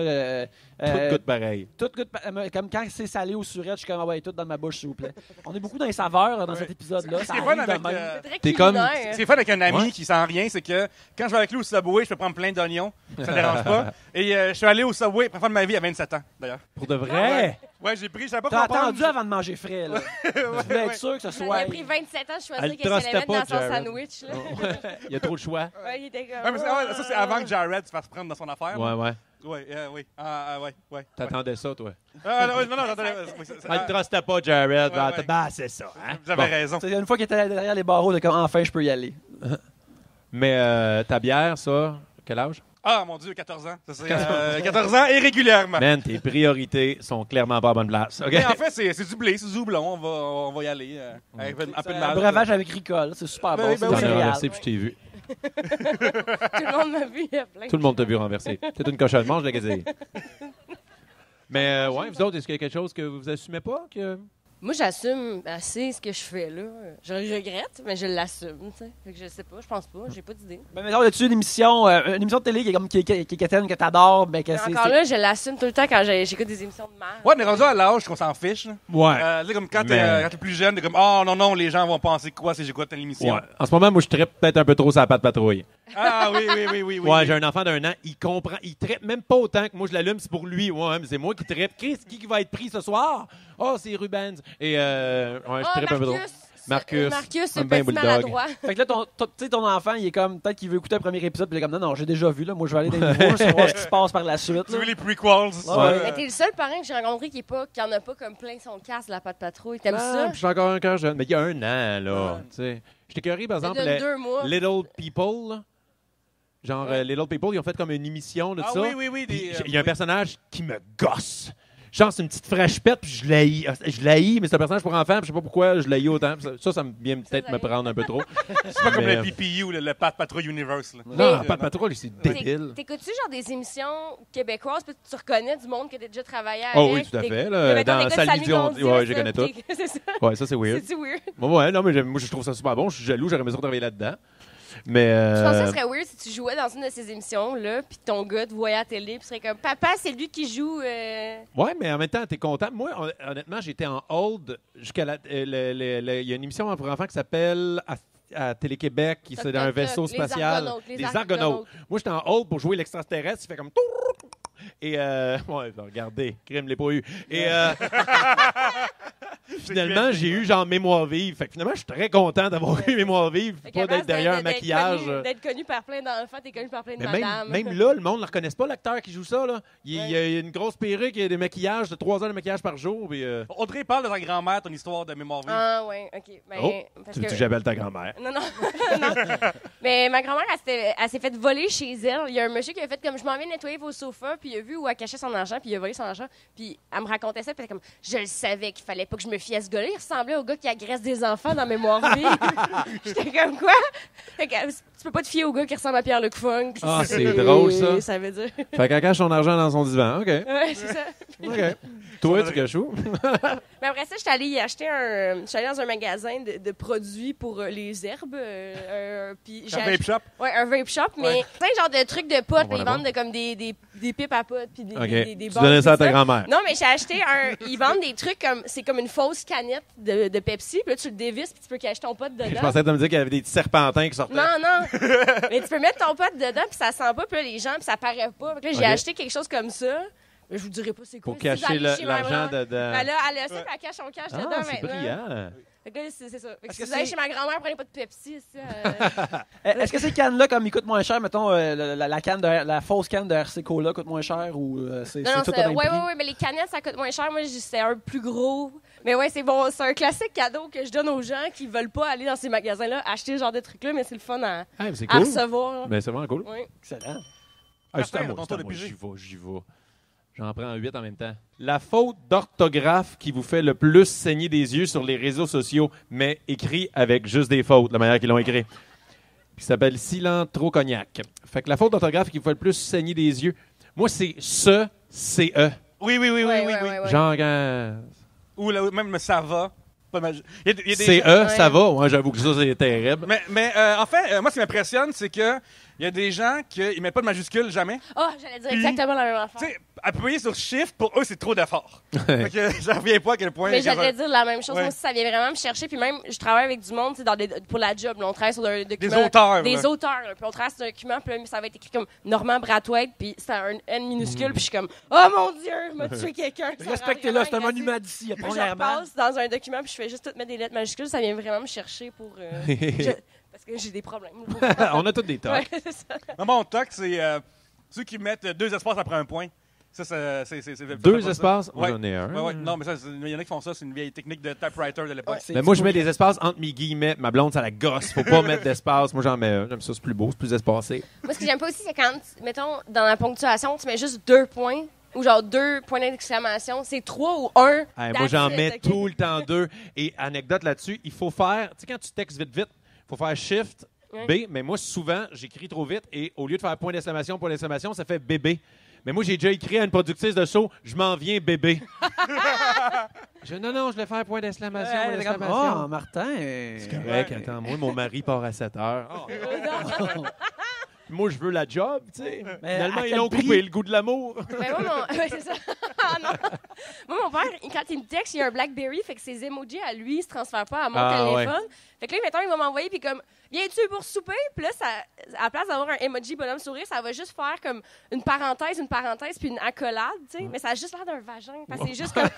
Tout goûte pareil. Tout goûte comme quand c'est salé ou surette, je suis comme, ah ouais, tout dans ma bouche, s'il vous plaît. On est beaucoup dans les saveurs dans cet épisode-là. Ce Ça qui est arrive fun de avec, même. C'est très T'es comme- culinaire. Ce qui est fun avec un ami Ouais. qui sent rien, c'est que quand je vais avec lui au Subway, je peux prendre plein d'oignons. Ça ne dérange pas. Et je suis allé au Subway, première fois de ma vie, à 27 ans, d'ailleurs. Pour de vrai? Ouais, j'ai pris, je savais pas T'as comprendre. attendu avant de manger frais, là. Tu voulais être sûr que ce Il soit. a pris 27 ans de choisir Elle qu'est-ce qu'il allait trustait mettre pas, dans son Jared. sandwich. Là. Il y a trop de choix. Ouais, il était comme... Ouais, mais ça, c'est avant que Jared se fasse prendre dans son affaire. Ouais, ouais. Oui. Ouais. T'attendais ça, toi. Non, j'entendais. Elle te trustait pas, Jared. ouais. Ben, c'est ça. Hein? Vous avez Bon. raison. C'est une fois qu'il était derrière les barreaux, de comme, enfin, je peux y aller. Mais ta bière, ça, quel âge? Ah, mon Dieu, 14 ans. Ça, c'est, 14 ans et régulièrement. Man, tes priorités sont clairement pas à bonne place. OK? Mais en fait, c'est du blé, c'est du houblon. On va y aller avec un peu de Un mal. breuvage agricole, c'est super Ben bon. oui, c'est ben T'en des as oui. céréales. renversé puis je t'ai vu. Tout le monde m'a vu, il y a plein. Tout le monde t'a vu renverser. C'est une cochonne, mange la gazelle. Mais ouais, vous autres, est-ce qu'il y a quelque chose que vous assumez pas? Que... Moi, j'assume assez ce que je fais là. Je regrette, mais je l'assume. Tu sais. Fait que je sais pas, je pense pas, j'ai pas d'idée. Mais mettons, as-tu une émission de télé qui est comme qui est quétaine, que t'adores, mais que Mais c'est. encore là, je l'assume tout le temps quand j'écoute des émissions de merde. Ouais, on est rendu à l'âge qu'on s'en fiche. Là. Ouais. Tu sais, comme quand Mais- t'es plus jeune, t'es comme, oh non, les gens vont penser quoi si j'écoute l'émission. Ouais. En ce moment, moi, je trippe peut-être un peu trop sur la patte patrouille. Ah oui. Ouais, j'ai un enfant d'1 an, il comprend, il trippe même pas autant que moi je l'allume, c'est pour lui. Ouais, mais c'est moi qui trippe. Qui va être pris ce soir? Oh, c'est Rubens. Et ouais, je trippe un peu trop. Marcus, Marcus, un le ben petit bulldog. maladroit. Fait que là, tu sais, ton enfant, il est comme, peut-être qu'il veut écouter un premier épisode, puis il est comme, non, j'ai déjà vu, là, moi, je vais aller dans les nouveaux, savoir ce qui se passe par la suite. Tu là. veux les prequels? Ouais. Mais t'es le seul parent que j'ai rencontré qui en a pas comme plein son casque de la patte patrouille. T'aimes Ah, ça? puis je suis encore un cœur jeune. Mais il y a 1 an, là. Tu sais. J'étais curieux, par Ça exemple, donne 2 mois. Little People, là. Genre, Little People, ils ont fait comme une émission de Ah ça. oui. Puis il y a un personnage qui me gosse. Genre, c'est une petite fraîche pète, puis je l'haïs. Je l'haïs, mais c'est un personnage pour enfants, puis je sais pas pourquoi je l'haïs autant. Ça me vient peut-être me prendre un peu trop. C'est pas comme Mais- le PPU ou le Pat Patrouille Universe. Là. Non, pas de patrouille, c'est débile. T'écoutes-tu genre des émissions québécoises, puis tu reconnais du monde que t'as déjà travaillé avec? Oh oui, tout à fait, là. Mettons, Dans t'écoutes Salut Salut Dion, Gondi, ouais, là, je ça, connais tout. puis- C'est ça. Ouais, ça, c'est weird. C'est-tu weird? Ouais, non, mais moi, je trouve ça super bon. Je suis jaloux, j'aurais aimé ça travailler là-dedans. Mais Je pense que ça serait weird si tu jouais dans une de ces émissions-là, puis ton gars te voyait à la télé, puis serait comme papa, c'est lui qui joue. ouais, mais en même temps, t'es content. Moi, honnêtement, j'étais en hold jusqu'à la. Il y a une émission pour enfants qui s'appelle à Télé-Québec, qui c'est dans un vaisseau spatial. Les Argonautes. Moi, j'étais en hold pour jouer l'extraterrestre. Il fait comme. Et ouais, regardez, crime l'ai pas eu. Et finalement, j'ai eu genre mémoire vive. Fait que finalement, je suis très content d'avoir eu mémoire vive, pas d'être derrière un maquillage. D'être connu par plein d'enfants, t'es connu par plein de Mais madames. même là, le monde ne reconnaît pas l'acteur qui joue ça. Là. Il y a une grosse perruque, il y a des maquillages, de 3 heures de maquillage par jour. Puis, Audrey parle de ta grand-mère, ton histoire de mémoire vive. Ah, ouais, OK. Ben, oh, parce tu veux que... que j'appelle ta grand-mère? Non. Mais ma grand-mère, elle s'est fait voler chez elle. Il y a un monsieur qui a fait comme je m'en viens nettoyer vos sofas, puis il a vu où elle cachait son argent, puis il a volé son argent. Puis elle me racontait ça, puis elle était comme je le savais qu'il fallait pas que je me fie à ce gars-là. Il ressemblait au gars qui agresse des enfants dans Mémoire vive. J'étais comme quoi? Fait que, tu peux pas te fier au gars qui ressemble à Pierre-Luc Funk. Ah, c'est drôle, ça. Ça veut dire. Fait qu'elle cache son argent dans son divan. OK. Ouais, c'est ça. OK. Toi, tu caches où? Mais après ça, je suis allée dans un magasin de produits pour les herbes. Puis Un vape shop. Ouais, un vape shop, mais Ouais. plein de genre de trucs de potes. On va Ils vendent comme des pipes à potes puis des, OK. des Tu bars, donnais ça à tout ta grand-mère. Non, mais j'ai acheté ils vendent des trucs comme c'est comme une fausse canette de Pepsi, puis là tu le dévisses puis tu peux cacher ton pote dedans. Je pensais que tu me disais qu'il y avait des petits serpentins qui sortaient. Non. Mais tu peux mettre ton pote dedans puis ça sent pas, puis là les gens puis ça paraît pas. Fait que là, j'ai OK. acheté quelque chose comme ça. Mais je vous dirai pas c'est quoi. Pour Si vous cacher allez chez ma l'argent grand-mère, dedans. ben là, elle a ça, puis elle cache son cash dedans Ah, c'est maintenant. brillant. Fait que là, c'est ça. Fait que Est-ce si que vous allez c'est- chez ma grand-mère, prenez pas de Pepsi. Est-ce que ces cannes-là, comme ils coûtent moins cher, mettons, la fausse canne de RC Cola coûte moins cher ou c'est Non, tout au c'est même prix? ouais, mais les canettes, ça coûte moins cher. Moi, c'est un plus gros. Mais ouais, c'est bon. C'est un classique cadeau que je donne aux gens qui veulent pas aller dans ces magasins-là, acheter ce genre de trucs-là, mais c'est le fun à Ah, mais c'est à cool. recevoir. Ben, c'est vraiment cool. Ouais. Excellent. Ah, c'est à Parfait, moi, ton c'est tour à de moi. PG. J'y vais. J'en prends 8 en même temps. La faute d'orthographe qui vous fait le plus saigner des yeux sur les réseaux sociaux, mais écrit avec juste des fautes, la manière qu'ils l'ont écrit. Qui s'appelle Cilantro Cognac. Fait que la faute d'orthographe qui vous fait le plus saigner des yeux, moi, c'est C-E. Oui. Ouais. Genre, Ou même ça va. Pas mal. Il y a des C-E, ça Ouais. va. Ouais, j'avoue que ça, c'est terrible. Mais en fait, moi, ce qui m'impressionne, c'est que il y a des gens qui ne mettent pas de majuscules jamais. Oh, j'allais dire exactement la même affaire. Tu sais, appuyer sur Shift, pour eux, c'est trop d'effort. Fait que j'en reviens pas à quel point... Mais j'allais dire la même chose. Ouais. Moi aussi, ça vient vraiment me chercher. Puis même, je travaille avec du monde, tu sais, pour la job. Là, on travaille sur un document. Des auteurs. Des là. auteurs. Là. Puis on travaille sur un document, puis là, ça va être écrit comme Normand Brathwaite, puis c'est un N minuscule, puis je suis comme Oh mon Dieu, m'a tué quelqu'un. Ça m'a Respectez-le, vraiment c'est un agressé. monument d'ici, Puis je premièrement. repasse dans un document, puis je fais juste tout mettre des lettres majuscules. Ça vient vraiment me chercher pour. Parce que j'ai des problèmes. On a tous des torts. Ouais, c'est ça. Moi, mon toc, c'est ceux qui mettent 2 espaces après un point. Ça, c'est... 2 espaces, Ouais. j'en ai un. Ouais. Non, mais ça, il y en a qui font ça. C'est une vieille technique de typewriter de l'époque. C'est- Mais moi, je mets des espaces entre mes guillemets. Ma blonde, ça la gosse. Faut pas mettre d'espace. Moi, j'en mets un. J'aime ça, c'est plus beau, c'est plus espacé. Moi, ce que j'aime pas aussi, c'est quand, mettons, dans la ponctuation, tu mets juste 2 points. Ou genre 2 points d'exclamation. C'est 3 ou 1. Hey, moi, j'en mets tout le temps 2. Et anecdote là-dessus, il faut faire... Tu sais, quand tu textes vite, il faut faire Shift, Ouais. B. Mais moi, souvent, j'écris trop vite. Et au lieu de faire point d'exclamation, ça fait bébé. Mais moi, j'ai déjà écrit à une productrice de show, je m'en viens bébé. Non, je vais faire point d'exclamation, point d'exclamation. Oh, Martin. C'est correct, attends, moi, mon mari part à 7 heures. Moi, je veux la job, tu sais. Mais Finalement, à ils quel l'ont prix? coupé, le goût de l'amour. Mais moi, ouais, c'est ça. Ah, non. Moi, mon père, quand il me texte, il y a un Blackberry, fait que ses emojis à lui, ils se transfèrent pas à mon téléphone. Fait que là, mettons, il va m'envoyer, puis comme, viens-tu pour souper? Puis là, à la place d'avoir un emoji bonhomme sourire, ça va juste faire comme une parenthèse, puis une accolade, tu sais. Mais ça a juste l'air d'un vagin, parce que c'est juste comme.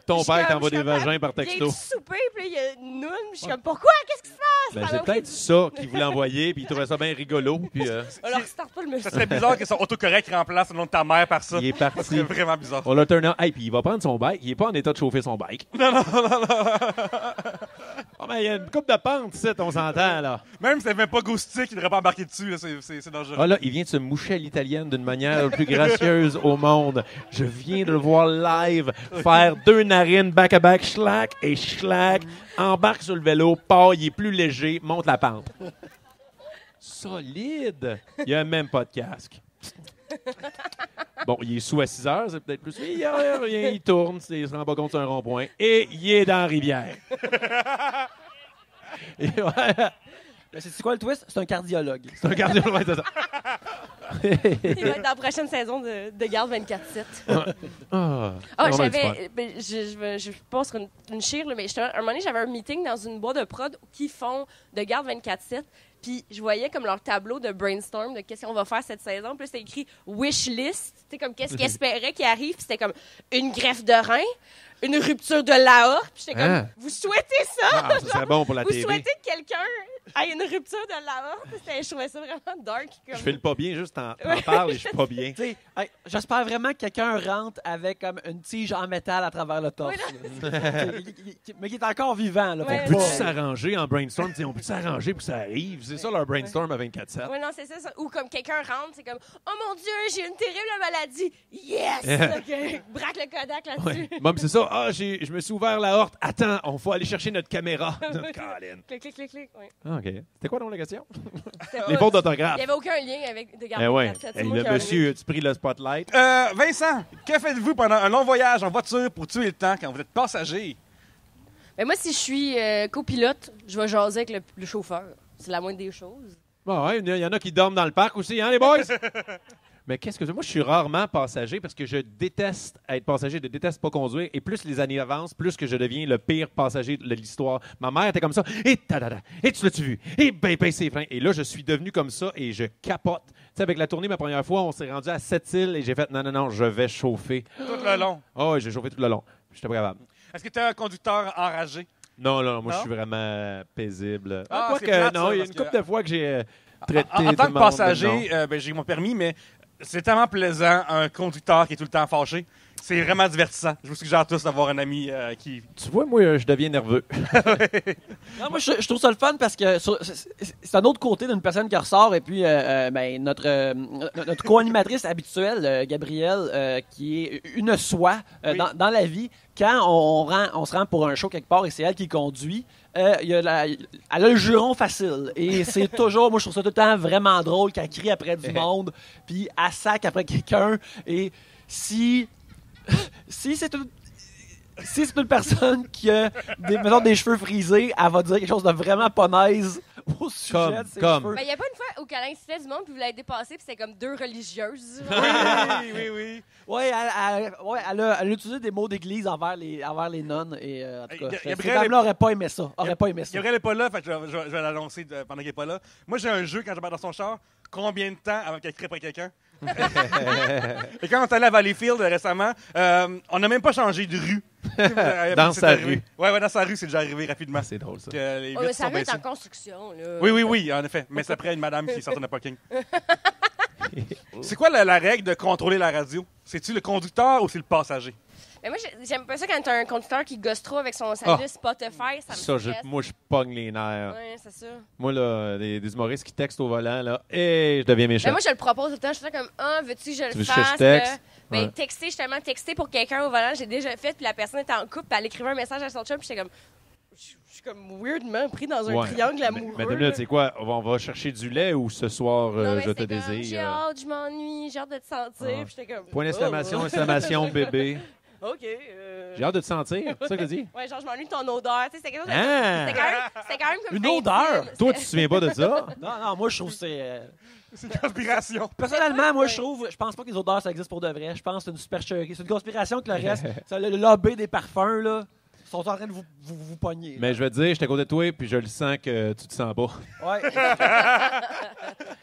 Ton Je suis père comme- t'envoie je des suis comme, vagins par texto. Viens-tu souper? Puis là, il y a une noune, puis je suis comme, pourquoi? Qu'est-ce qui se passe? Ben, Ça c'est n'a peut-être ça qu'il voulait envoyer, puis il trouvait ça bien rigolo. Puis Alors, starte pas le Ça monsieur. serait bizarre que son autocorrect remplace le nom de ta mère par ça. il est Ça parti. serait vraiment bizarre. On l'a turn on. Hey, puis il va prendre son bike. Il est pas en état de chauffer son bike. Non. Oh, mais il y a une coupe de pente, ici, on s'entend, là. Même si c'était même pas Ghoustic, il devrait pas embarquer dessus. là, c'est dangereux. Ah là, il vient de se moucher à l'italienne d'une manière la plus gracieuse au monde. Je viens de le voir live faire 2 narines back-à-back, schlack et schlack, embarque sur le vélo, part, il est plus léger, monte la pente. Solide! Il n'y a même pas de casque. Bon, il est sous à 6 heures, c'est peut-être plus. Il rien, il tourne, il se rend pas compte sur un rond-point. Et il est dans la rivière. Et voilà. C'est quoi le twist? C'est un cardiologue. C'est un cardiologue, ouais, c'est ça. Il va être dans la prochaine saison de Garde 24-7. Ah, Ah, vraiment du fun. j'avais. Je pense une chire, là, mais justement, un moment donné, j'avais un meeting dans une boîte de prod qui font de Garde 24-7. Puis je voyais comme leur tableau de brainstorm de qu'est-ce qu'on va faire cette saison. Puis c'était écrit wish list. Tu sais, comme qu'est-ce qu'ils espéraient qui arrive. Puis c'était comme une greffe de rein, une rupture de l'aorte. Puis j'étais comme, Hein? vous souhaitez ça? Ah, ça serait bon pour la Vous TV. souhaitez que quelqu'un ait une rupture de l'aorte? Je trouvais ça vraiment dark. Comme... Je fais le pas bien, juste t'en parles et je suis pas bien. Tu sais, hey, j'espère vraiment que quelqu'un rentre avec comme une tige en métal à travers le torse. Oui, là. Mais qui est encore vivant. Là, Ouais. faut Peux-tu pas- s'arranger en brainstorm? T'sais, on peut s'arranger pour que ça arrive? C'est ça leur brainstorm à 24/7. Oui, non, c'est ça. Ou comme quelqu'un rentre, c'est comme oh mon Dieu, j'ai une terrible maladie. Yes! OK. Braque le Kodak là-dessus. Ouais. Bon, puis c'est ça. Ah, je me suis ouvert la horte. Attends, on faut aller chercher notre caméra. Colin. Clic, clic, clic, clic. Oui. OK. C'était quoi donc la question? C'était- Les fautes Il d'autographe. n'y avait aucun lien avec de Eh garder ouais. 4-7. Hey, le monsieur, as-tu pris le spotlight? Vincent, que faites-vous pendant un long voyage en voiture pour tuer le temps quand vous êtes passager? Mais moi, si je suis copilote, je vais jaser avec le chauffeur. C'est la moindre des choses. Bon, ouais, il y en a qui dorment dans le parc aussi, hein, les boys? Mais qu'est-ce que c'est? Moi, je suis rarement passager parce que je déteste être passager, je déteste pas conduire. Et plus les années avancent, plus que je deviens le pire passager de l'histoire. Ma mère était comme ça. Et tadada! Et tu l'as-tu vu? Et ben, ses freins. Et là, je suis devenu comme ça et je capote. Tu sais, avec la tournée, ma première fois, on s'est rendu à Sept-Îles et j'ai fait non, je vais chauffer. Tout le long. Oh, j'ai chauffé tout le long. J'étais pas capable. Est-ce que tu es un conducteur enragé? Non, moi, Non? je suis vraiment paisible. Ah, Quoique, c'est plate, non, ça, il y a parce une que- couple de fois que j'ai traité En tout tant le que monde de passager, non. j'ai mon permis, mais c'est tellement plaisant, un conducteur qui est tout le temps fâché. C'est vraiment divertissant. Je vous suggère tous d'avoir un ami qui... Tu vois, moi, je deviens nerveux. Non, moi, je trouve ça le fun parce que c'est un autre côté d'une personne qui ressort. Et puis, notre co-animatrice habituelle, Gabrielle, qui est une soie Oui. dans la vie, quand on se rend pour un show quelque part et c'est elle qui conduit, elle a le juron facile. Et c'est toujours, moi, je trouve ça tout le temps vraiment drôle qu'elle crie après du monde, puis elle sac après quelqu'un. Et si c'est une personne qui a des cheveux frisés, elle va dire quelque chose de vraiment pas nice au sujet Comme- de ses comme. cheveux. Mais il n'y a pas une fois où Calin citait du monde puis vous l'avez dépassé puis c'était comme deux religieuses. Oui. Ouais, elle a utilisé des mots d'église envers les nonnes. Et, en tout cas, Gabriel cette dame-là aurait pas aimé ça. Gabriel n'est pas là, fait que je vais l'annoncer pendant qu'il n'est pas là. Moi, j'ai un jeu quand je vais dans son char. Combien de temps avant qu'elle crie après quelqu'un? Et quand on est allé à Valleyfield récemment, on n'a même pas changé de rue. Dans C'est sa arrivé. rue. Ouais, dans sa rue, c'est déjà arrivé rapidement. C'est drôle, ça. Que les Oh, mais vitres ça sont va être baissées. en construction. Là. Oui, en effet. Mais c'est après une madame qui sortait d'un parking. C'est quoi la règle de contrôler la radio? C'est-tu le conducteur ou c'est le passager? Mais moi, j'aime pas ça quand t'as un conducteur qui gosse trop avec sa liste Spotify. Ça me Ça, stresse. moi, je pogne les nerfs. Ouais, c'est ça. Moi, là, des humoristes qui textent au volant, là, je deviens méchant. Mais moi, je le propose tout le temps. Je suis là comme, veux-tu que je Tu le veux que fasse? je texte? là? Ben, Ouais. texter, justement, texter pour quelqu'un au volant, j'ai déjà fait, puis la personne était en couple, puis elle écrivait un message à son chum, puis j'étais comme, je suis comme weirdement pris dans un Ouais. triangle amoureux. Mais 2 minutes, c'est quoi? On va chercher du lait ou ce soir, Non, mais je te c'était comme, désire? J'ai hâte, je m'ennuie, j'ai hâte de te sentir, Ah. puis j'étais comme. Point d'exclamation, oh. exclamation, bébé. OK. J'ai hâte de te sentir, c'est ça que tu dis? Ouais, genre, je m'ennuie de ton odeur. Tu sais, c'était quelque chose de. Ah! C'était quand même comme. Une intime. odeur? Toi, tu te souviens pas de ça? Non, moi, je trouve que c'est... C'est une conspiration. Personnellement, moi, je pense pas que les odeurs, ça existe pour de vrai. Je pense que c'est une supercherie. C'est une conspiration que le reste, c'est le lobby des parfums, là, sont en train de vous pogner. Mais je vais te dire, j'étais à côté de toi, puis je le sens que tu te sens pas. Ouais.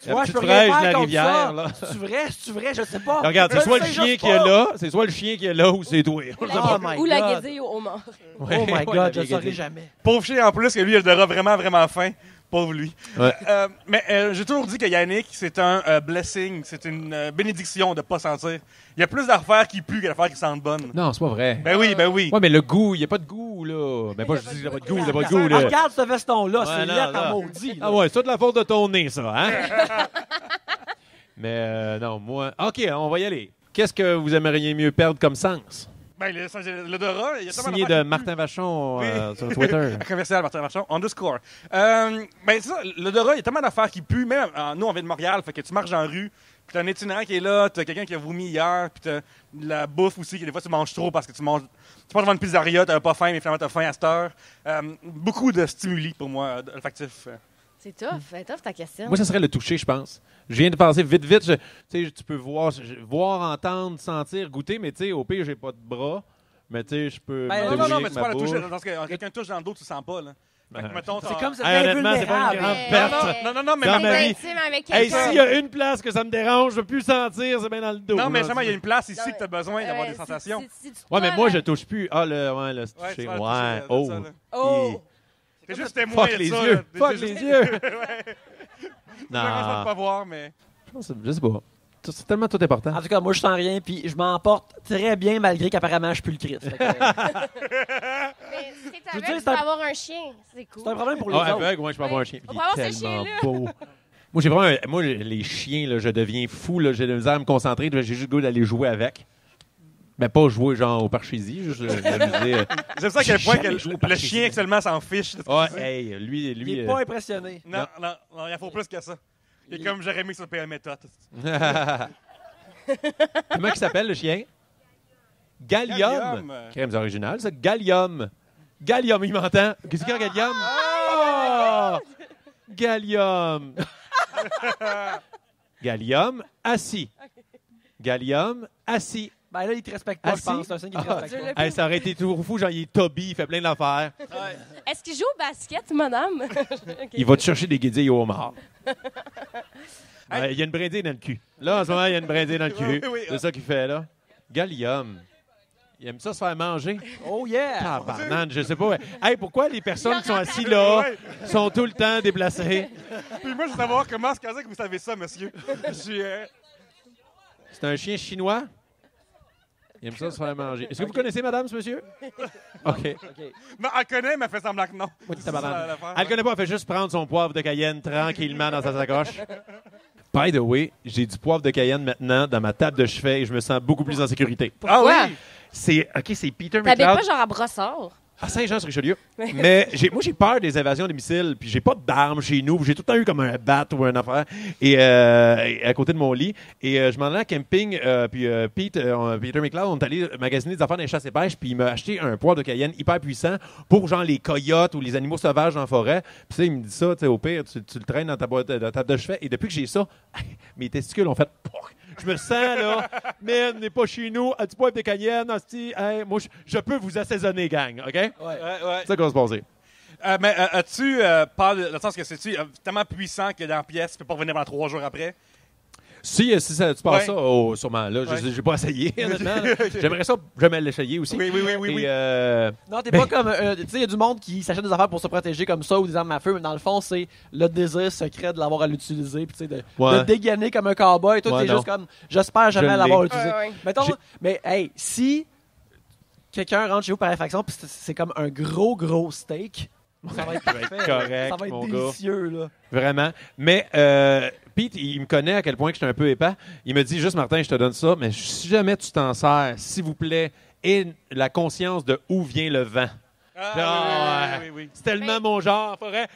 Tu La vois, je petite peux fraîche rien de faire la contre rivière, ça. là. C'est-tu vrai, je sais pas. Regarde, c'est Je soit le sais chien juste qui est pas. là, c'est soit le chien qui est là ou c'est toi. Ou la, Oh gué- my ou la God. guédille au homard. Oh my God, je le saurais jamais. Pauvre chien en plus, que lui, il a le drap vraiment, vraiment fin. Pauvre lui. Ouais. Mais j'ai toujours dit que Yannick, c'est un blessing, c'est une bénédiction de ne pas sentir. Il y a plus d'affaires qui puent que d'affaires qui sentent bonnes. Non, c'est pas vrai. Ben oui. Ouais, mais le goût, il n'y a pas de goût, là. Mais pas, je dis, il n'y a pas de goût, il n'y a pas de goût, là. Regarde ce veston-là, Ouais, c'est non, laid non. en maudit. là. Ah ouais, c'est de la faute de ton nez, ça, hein? Mais non, moi... OK, on va y aller. Qu'est-ce que vous aimeriez mieux perdre comme sens? Ben, l'odorat, il y a tellement Signé d'affaires de qui Martin Vachon Oui. sur Twitter. Commercial Martin Marchand, _. Ben, c'est ça, l'odorat, il y a tellement d'affaires qui puent. Même nous, on vient de Montréal, fait que tu marches dans la rue, puis t'as un itinérant qui est là, t'as quelqu'un qui a vomi hier, puis t'as de la bouffe aussi, que des fois tu manges trop parce que tu passes devant une pizzeria, t'avais pas faim, mais finalement t'as faim à cette heure. Beaucoup de stimuli pour moi, olfactifs. C'est tough ta question. Moi, ça serait le toucher, je pense. Je viens de penser vite. Tu peux voir, entendre, sentir, goûter, mais tu sais, au pire, j'ai pas de bras. Mais tu sais, je peux. Ben, me Non, débrouiller mais avec tu ma parles de toucher. bouche. Parce que quelqu'un touche dans le dos, tu le sens pas, là. Fait que, mettons, C'est comme ça, Hey, c'est honnêtement, c'est pas une vulnérable. grande perte. Non, mais Dans T'es ma vie. intime avec Hey, quelqu'un. s'il y a une place que ça me dérange, je veux plus sentir, c'est bien dans le dos. Non, mais là. justement, il y a une place ici Non, que tu as besoin d'avoir des si- sensations. si tu te Ouais, mais colles moi, à- je touche plus. Ah, le Ouais, toucher. tu vas le Ouais. toucher, Oh. ça, là. Oh! T'es juste témoin Fuck de les ça, yeux. là. T'es Fuck juste- les yeux. Je peux pas voir, mais. Je sais pas. C'est tellement tout important. En tout cas, moi, je sens rien, puis je m'en porte très bien, malgré qu'apparemment, je pue le Christ. Fait que, Mais si t'es Je veux aveugle, dire, tu c'est peux un- avoir un chien. C'est cool. c'est un problème pour les Ah, autres. aveugle, moi, je peux avoir un chien. On Il peut avoir est ce tellement chien-là. beau. Moi, j'ai vraiment. Moi, les chiens, là, je deviens fou. Là, j'ai de la misère à me concentrer. J'ai juste le goût d'aller jouer avec. Ben, pas jouer genre au parchésie, juste l'amuser. J'aime ça à quel point J'ai que jamais joué au le parcheesi. chien actuellement s'en fiche. de ce Ouais, que tu dis. hey, lui. Il est pas impressionné. Non, il en faut plus que ça. Il est comme Jérémy sur le PM méthode. Comment il s'appelle, le chien? Gallium. Gallium. Crème originale, ça. Gallium. Gallium, il m'entend. Qu'est-ce qu'il y a, Gallium? Ah! Gallium. Gallium, assis. Gallium, assis. Ben là, il te respecte pas, je Assis. pense. C'est un signe qu'il te respecte pas. Hey, ça aurait été tout fou, genre, il est Toby, il fait plein d'affaires. Est-ce qu'il joue au basket, madame? Ok. Il va te chercher des guédilles au homard. Il y a une brindille dans le cul. Là, en ce moment, il y a une brindille dans le cul. Oui, oui, C'est ça qu'il fait, là. Gallium. Il aime ça se faire manger. Oh yeah! Tabarnane, je sais pas. Hey, pourquoi les personnes qui sont assises là Ouais. sont tout le temps déplacées? Puis moi, je veux savoir comment est-ce que vous savez ça, monsieur. Je suis. C'est un chien chinois? Il aime ça se faire manger. Est-ce que vous connaissez madame, ce monsieur? OK. Non, elle connaît, mais elle fait semblant que non. Moi, C'est tabarnak. ça, l'affaire. Elle le connaît pas, elle fait juste prendre son poivre de Cayenne tranquillement dans sa sacoche. By the way, j'ai du poivre de Cayenne maintenant dans ma table de chevet et je me sens beaucoup plus en sécurité. Ah Ouais. oui? C'est Peter T'habites McLeod. pas genre à Brossard? À Saint-Jean-sur-Richelieu. Mais moi, j'ai peur des invasions de missiles, puis j'ai pas d'armes chez nous. J'ai tout le temps eu comme un bat ou une affaire et à côté de mon lit. Et je m'en allais à camping, puis Peter McLeod, on est allé magasiner des affaires dans les chasses et pêches, puis il m'a acheté un poivre de Cayenne hyper puissant pour genre les coyotes ou les animaux sauvages en forêt. Puis ça, il me dit ça, tu sais, au pire, tu le traînes dans ta boîte dans ta table de chevet. Et depuis que j'ai ça, mes testicules ont fait... Je me sens, là, man, on n'est pas chez nous, à du poivre de Cayenne, hostie, hey, moi, je peux vous assaisonner, gang, OK? Ouais. Ouais. C'est ça qu'on va se passer. Mais as-tu peur dans le sens que c'est-tu tellement puissant que dans la pièce, tu peux pas revenir pendant 3 jours après? Si tu passes Ouais. ça, oh, sûrement. Là, Ouais. j'ai pas essayé, honnêtement. Là. J'aimerais ça jamais l'essayer aussi. Oui. Et, Non, t'es Ben- pas comme. Tu sais, il y a du monde qui s'achète des affaires pour se protéger comme ça ou des armes à feu, mais dans le fond, c'est le désir secret de l'avoir à l'utiliser, puis tu sais, de Ouais. dégainer comme un cowboy. Toi, Ouais, t'es non. juste comme, j'espère jamais Je l'avoir l'ai. utilisé. Ouais. Mettons, J'ai- mais hey, si quelqu'un rentre chez vous par effraction, puis c'est comme un gros steak, ça va être parfait. correct, Ça va être mon gars. délicieux, là. Vraiment. Mais Pete, il me connaît à quel point que je suis un peu épais. Il me dit juste, Martin, je te donne ça, mais si jamais tu t'en sers, s'il vous plaît, aie la conscience de où vient le vent. Oui. C'est tellement Mais- mon genre, forêt.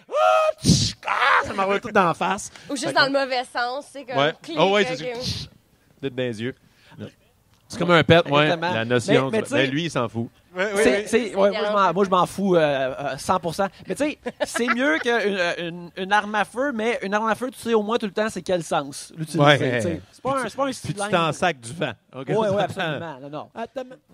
Ça m'envoie tout dans la face. Ou juste dans le mauvais sens, c'est comme Ouais. clic, Oh ouais, ok. c'est d'être dans les yeux. C'est comme un pet, ouais. Exactement. La notion. Mais tu sais- Ben, lui, il s'en fout. Oui. Ouais, moi, je m'en fous 100%. Mais tu sais, c'est mieux qu'une arme à feu, mais une arme à feu, tu sais au moins tout le temps c'est quel sens l'utiliser. Ouais. tu sais. C'est pas un Puis tu cylindre. t'en sacs du vent. OK? Ouais, absolument. Non.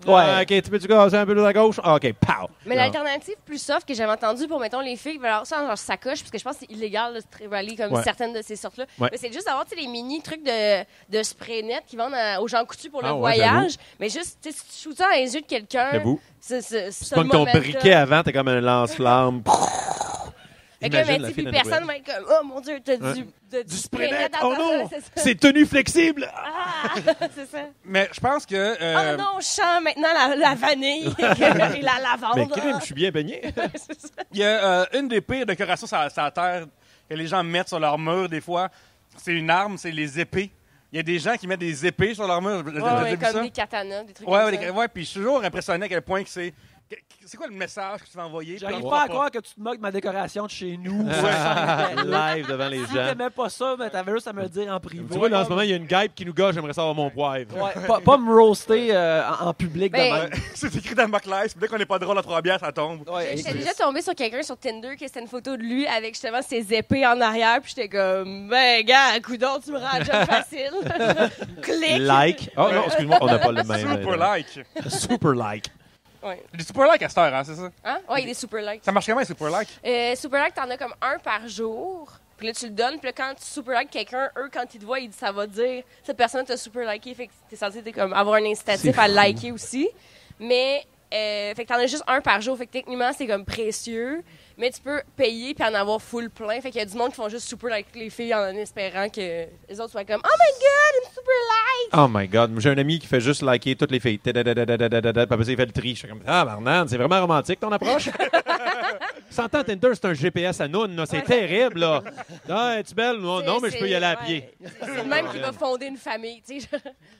Ouais. OK, tu peux-tu gazer un peu de la gauche? OK, pow. Mais Non. l'alternative plus soft que j'avais entendue pour, mettons, les filles qui veulent avoir ça dans leur sacoche, parce que je pense que c'est illégal de se tréballer comme Ouais. certaines de ces sortes-là. Ouais. Mais c'est juste d'avoir tu sais, les mini trucs de spray net qui vendent aux gens coutus pour le Ah ouais, voyage. Mais juste, tu sais, si tu shoots ça dans les yeux de quelqu'un, J'avoue. c'est C'est pas que ton briquet avant, t'es comme un lance-flamme. Fait que là, Imagine mais la tu sais, fille puis de personne Noël. va être comme, oh mon Dieu, t'as Ouais. du spray net. dans Oh ta- non! c'est ça. C'est tenu flexible! Ah, c'est ça. Mais je pense que. Oh non, je sens maintenant la vanille et la lavande. Mais crime, je suis bien baigné. C'est ça. Il y a une des pires décorations sur la Terre que les gens mettent sur leur mur, des fois. C'est une arme, c'est les épées. Il y a des gens qui mettent des épées sur leur mur. J'ai Ouais, vu comme ça. des katanas, des trucs Ouais, comme ça. ouais, puis je suis toujours impressionné à quel point que c'est C'est quoi le message que tu vas envoyer? J'arrive Puis on pas à voit croire que tu te moques de ma décoration de chez nous. Live devant les Si gens. t'aimais pas ça, ben, t'avais juste à me le dire en privé. Tu vois, là, en ce moment, il y a une guêpe qui nous gâche, j'aimerais savoir mon poivre. Ouais, pas me roaster en public Ben, de même. C'est écrit dans le McLive. Dès qu'on n'est pas drôle à 3 bières, ça tombe. Ouais, J'étais déjà tombée sur quelqu'un sur Tinder que c'était une photo de lui avec justement ses épées en arrière. Puis j'étais comme, ben, gars, coudonc, tu me rends le job facile. Clic. Like. Oh non, excuse-moi, on n'a pas le même. Super like. Super like. Ouais. Des super like à cette heure, hein, c'est ça? Hein? Ouais, il est super like. Ça marche comment, les super like? Super like, t'en as comme un par jour. Puis là, tu le donnes. Puis là, quand tu super like quelqu'un, eux, quand ils te voient, ça va dire cette personne t'a super liké. Fait que t'es censé comme, avoir un incitatif à le liker aussi. Mais, fait que t'en as juste un par jour. Fait que techniquement, c'est comme précieux. Mais tu peux payer puis en avoir full plein. Fait qu'il y a du monde qui font juste super like les filles en espérant que les autres soient comme, oh my god, une super like! Oh my God. J'ai un ami qui fait juste liker toutes les filles. Puis après ça, il fait le tri. Je suis comme, ah, Marnane, c'est vraiment romantique ton approche. S'entend, Tinder, c'est un GPS à noun, là. C'est terrible, là. Ah, es-tu belle? Non, mais je peux y aller à pied. C'est le même qui va fonder une famille. Tu sais.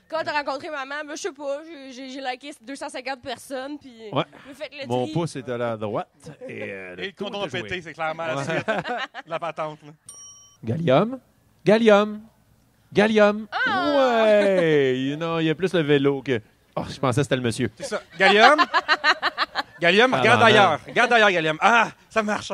Quand t'as rencontré maman, ben, je sais pas, j'ai liké 250 personnes. Puis Ouais. faites le Mon tri. pouce est à la droite. Et Et le coude condom est joué. pété, c'est clairement la suite de la patente. Là. Gallium. Ouais. Il y a plus le vélo que... Oh, je pensais que c'était le monsieur. C'est ça. Gallium. Gallium, Ah, regarde non, ailleurs. Regarde ailleurs, Gallium. Ah, ça marche.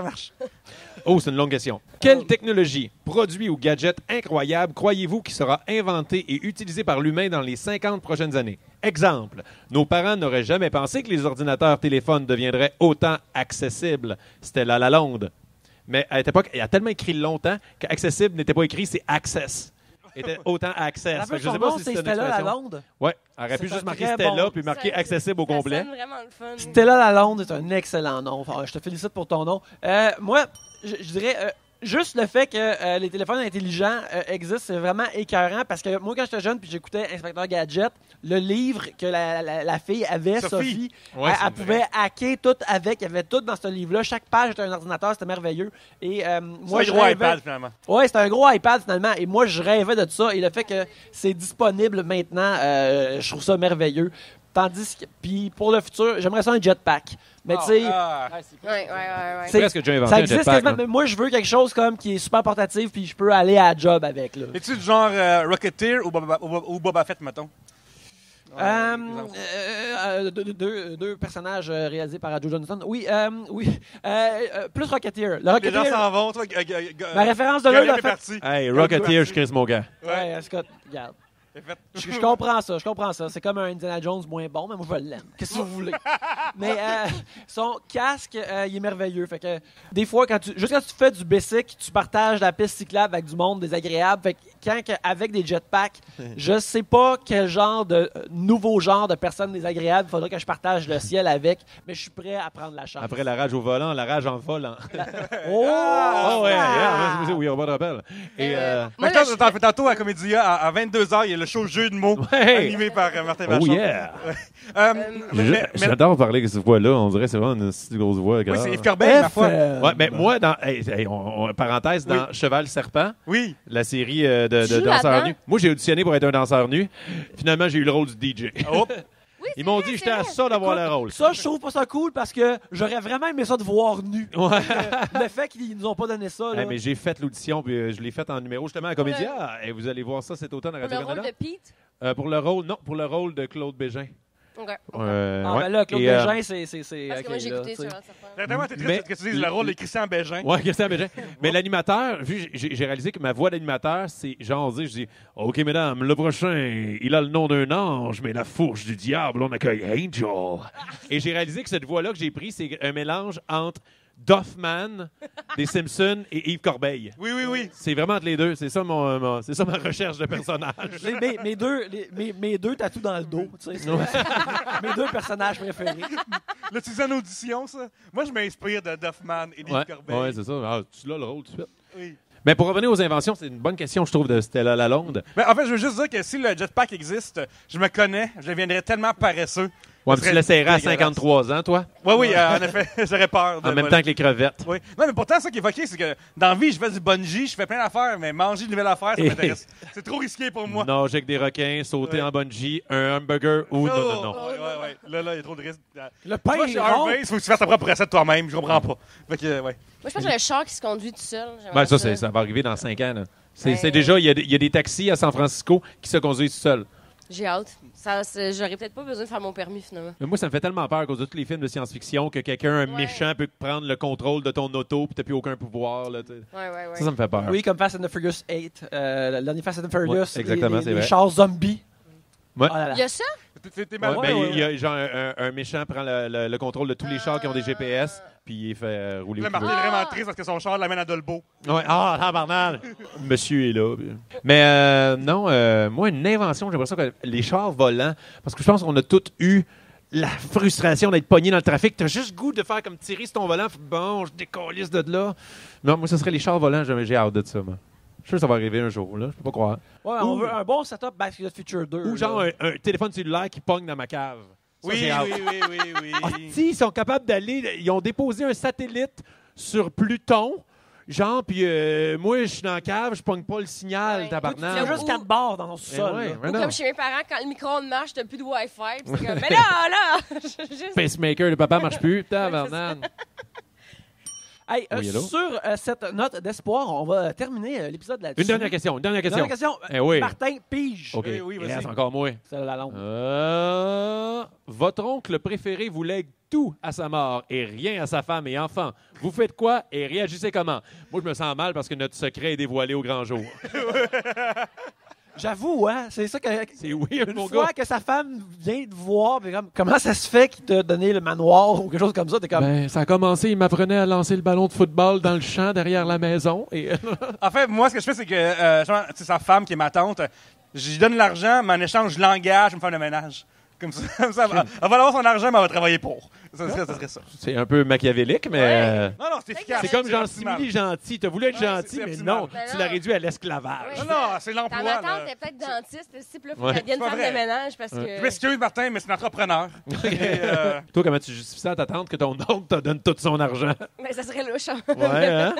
Oh, c'est une longue question. Quelle technologie, produit ou gadget incroyable croyez-vous qui sera inventé et utilisé par l'humain dans les 50 prochaines années? Exemple, nos parents n'auraient jamais pensé que les ordinateurs téléphones deviendraient autant accessibles. C'était La Lalonde. Mais à l'époque, il a tellement écrit longtemps qu'accessible n'était pas écrit, c'est access. Était autant access. La Fait que je son sais pas nom, si c'est une Stella expression. Lalonde. Ouais, elle aurait C'est pu un juste marquer très Stella bon- puis marquer Ça- accessible au Ça complet. sonne vraiment le fun. Stella Lalonde est un excellent nom. Enfin, je te félicite pour ton nom. Moi, je dirais juste le fait que les téléphones intelligents existent, c'est vraiment écœurant parce que moi, quand j'étais jeune puis j'écoutais Inspecteur Gadget, le livre que la fille avait, Sophie, Ouais, elle c'est pouvait hacker tout avec. Il y avait tout dans ce livre-là. Chaque page était un ordinateur, c'était merveilleux. Et moi, C'est je un gros rêvais- iPad, finalement. Ouais, c'était un gros iPad finalement. Et moi, je rêvais de ça. Et le fait que c'est disponible maintenant, je trouve ça merveilleux. Tandis que, puis pour le futur, j'aimerais ça un jetpack. Mais tu sais, Ah, Ouais. c'est- Presque déjà inventé ça un existe jetpack, quasiment. là. Mais moi, je veux quelque chose comme qui est super portatif, puis je peux aller à la job avec. Là. es-tu du genre Rocketeer ou Boba Fett, mettons? Deux personnages réalisés par Joe Johnston. Oui. Plus Rocketeer. Le Les gens Rocketeer. s'en vont. Toi, Ma référence de là, Gallium l'a est fait. parti. Hey, Rocketeer, je crisse mon gars. Ouais, Scott, regarde. C'est fait. Je comprends ça. C'est comme un Indiana Jones moins bon, mais moi, je l'aime. Qu'est-ce que vous voulez? Mais son casque, il est merveilleux. Fait que des fois, quand tu fais du basic, tu partages la piste cyclable avec du monde désagréable. Fait que avec des jetpacks, je sais pas quel genre de nouveau genre de personnes désagréables il faudrait que je partage le ciel avec, mais je suis prêt à prendre la chance. Après la rage au volant, la rage en volant. Oh! Oh ouais, oui, on va te rappeler. Et Moi, Maintenant, là, je t'en fais tantôt à Comédia, à 22h, il y a le show Jeu de mots Ouais. animé par Martin oh Vachon. yeah! Mais- J'adore parler avec cette voix-là. On dirait que c'est vraiment une si grosse voix. Oui, c'est Yves Corbeil, ma foi. Ouais, mais moi, parenthèse, dans Cheval Serpent, Oui. la série de Tu joues danseurs là-dedans? nus. Moi, j'ai auditionné pour être un danseur nu. Finalement, j'ai eu le rôle du DJ. Oh. oui, Ils m'ont dit que j'étais à ça d'avoir le rôle. Ça, je trouve pas ça cool parce que j'aurais vraiment aimé ça de voir nu. Ouais. Le fait qu'ils nous ont pas donné ça, là. Hey, mais j'ai fait l'audition, puis je l'ai fait en numéro justement à Comédia. Et vous allez voir ça cet automne à pour le rôle Radio-Canada. de Pete. Pour le rôle de Claude Bégin. OK. Ah, Ouais. ben là, Claude Et, Bégin, c'est. Parce que ok, moi, j'ai là, écouté tu sais. sur un certain. C'est tellement triste Mais- que tu dises le rôle de Christian Bégin. Ouais, Christian Bégin. Mais l'animateur, vu j'ai réalisé que ma voix d'animateur, c'est genre je dis OK mesdames, le prochain, il a le nom d'un ange, mais la fourche du diable, on accueille Angel. Et j'ai réalisé que cette voix-là que j'ai prise, c'est un mélange entre Doffman des Simpsons et Yves Corbeil. Oui. C'est vraiment entre les deux. C'est ça c'est ça ma recherche de personnage. Mes deux tatous dans le dos, tu sais. Mes deux personnages préférés. Là, tu dis en audition, ça? Moi, je m'inspire de Duffman et d'Yves Corbeil. Ouais, c'est ça. Ah, tu l'as le rôle tout de suite. Oui. Mais pour revenir aux inventions, c'est une bonne question, je trouve, de Stella Lalonde. Mais en fait, je veux juste dire que si le jetpack existe, je me connais, je deviendrais tellement paresseux Ouais, mais tu l'essayerais à dégueulasse. 53 ans, toi? Oui, en effet, j'aurais peur. En même temps que les crevettes. Oui. Non, mais pourtant, ça qui est fucké, c'est que dans la vie, je fais du bungee, je fais plein d'affaires, mais manger une nouvelle affaire, ça m'intéresse. C'est trop risqué pour moi. Nager avec des requins, sauter Ouais. en bungee, un hamburger ou non. Ouais. Là, il y a trop de risques. Le pain Moi, est chez rond. Harvey, il faut que tu fasses ta propre recette toi-même. Je comprends pas. Fait que, ouais. Moi, je pense que le char qui se conduit tout seul. j'aimerais Ben, ça va arriver dans 5 ans. Là. C'est Ben- déjà, il y a des taxis à San Francisco qui se conduisent seuls. J'ai hâte. J'aurais peut-être pas besoin de faire mon permis, finalement. Mais moi, ça me fait tellement peur à cause de tous les films de science-fiction que quelqu'un, un Ouais. méchant, peut prendre le contrôle de ton auto puis t'as plus aucun pouvoir. Là, tu sais. Ouais. Ça me fait peur. Oui, comme Fast and the Furious 8. Le dernier Fast and the Furious. Ouais, exactement, c'est les vrai. chars zombies. Ouais. Oh là là. Il y a ça? T'es Ouais, mal. ben, ouais. il y a genre un méchant prend le contrôle de tous les chars qui ont des GPS puis il fait rouler Là, où il Martin veut. est vraiment triste parce que son char l'amène à Dolbeau. Ouais. Ah, tabarnak! Monsieur est là. Mais non, moi, une invention, j'aimerais ça que les chars volants, parce que je pense qu'on a tous eu la frustration d'être pogné dans le trafic. T'as juste goût de faire comme tirer sur ton volant. Bon, je décollisse de là. Non, moi, ce serait les chars volants. J'ai hâte de ça, moi. Je suis sûr que ça va arriver un jour, là. Je peux pas croire. Ouais, on veut un bon setup Back to the Future 2. Ou genre là. un téléphone cellulaire qui pogne dans ma cave. Ça, j'ai hâte. oui. Ah, si, ils sont capables d'aller. Ils ont déposé un satellite sur Pluton. Genre, puis moi, je suis dans la cave, je pogne pas le signal, Ouais. Il y a tabarnak. juste 4 barres dans ton sous-sol. ouais, là. ouais. Ou non. comme chez mes parents, quand le micro-ondes marche, t'as plus de Wi-Fi. Puis c'est comme, mais là! Juste- Pacemaker, le papa marche plus. Tabarnak. Hey, Oui, hello? sur cette note d'espoir, on va terminer l'épisode là-dessus. Une dernière question. Dernière question. Eh oui. Martin, pige. OK. Oui, Il vas-y. reste encore moi. C'est la longue. Votre oncle préféré vous lègue tout à sa mort et rien à sa femme et enfants. Vous faites quoi et réagissez comment? Moi, je me sens mal parce que notre secret est dévoilé au grand jour. J'avoue, hein, c'est ça que... C'est weird, Une mon fois gars. que sa femme vient te voir, puis comme, comment ça se fait qu'il t'a donné le manoir ou quelque chose comme ça, t'es comme... Ben, ça a commencé, il m'apprenait à lancer le ballon de football dans le champ derrière la maison. Et En fait, moi, ce que je fais, c'est que c'est sa femme qui est ma tante. Je lui donne l'argent, mais en échange, je l'engage à me faire le ménage. Comme ça, elle va avoir son argent, mais elle va travailler pour. Ça serait ça. c'est un peu machiavélique, mais... Ouais. Non, c'est efficace. C'est comme genre optimal. simili gentil. T'as voulu être Ouais, gentil, c'est mais optimal. non, Ben tu non. l'as réduit à l'esclavage. Ouais. Non, c'est l'emploi. Ma tante là. est peut-être dentiste aussi, puis là, faut Ouais. qu'elle devienne C'est pas femme vrai. de ménage parce Je que... m'excuse, Martin, mais c'est une entrepreneur. Et, Toi, comment tu justifies ça à ta tante que ton oncle te donne tout son argent? Mais ça serait louche. Hein? Ouais, hein?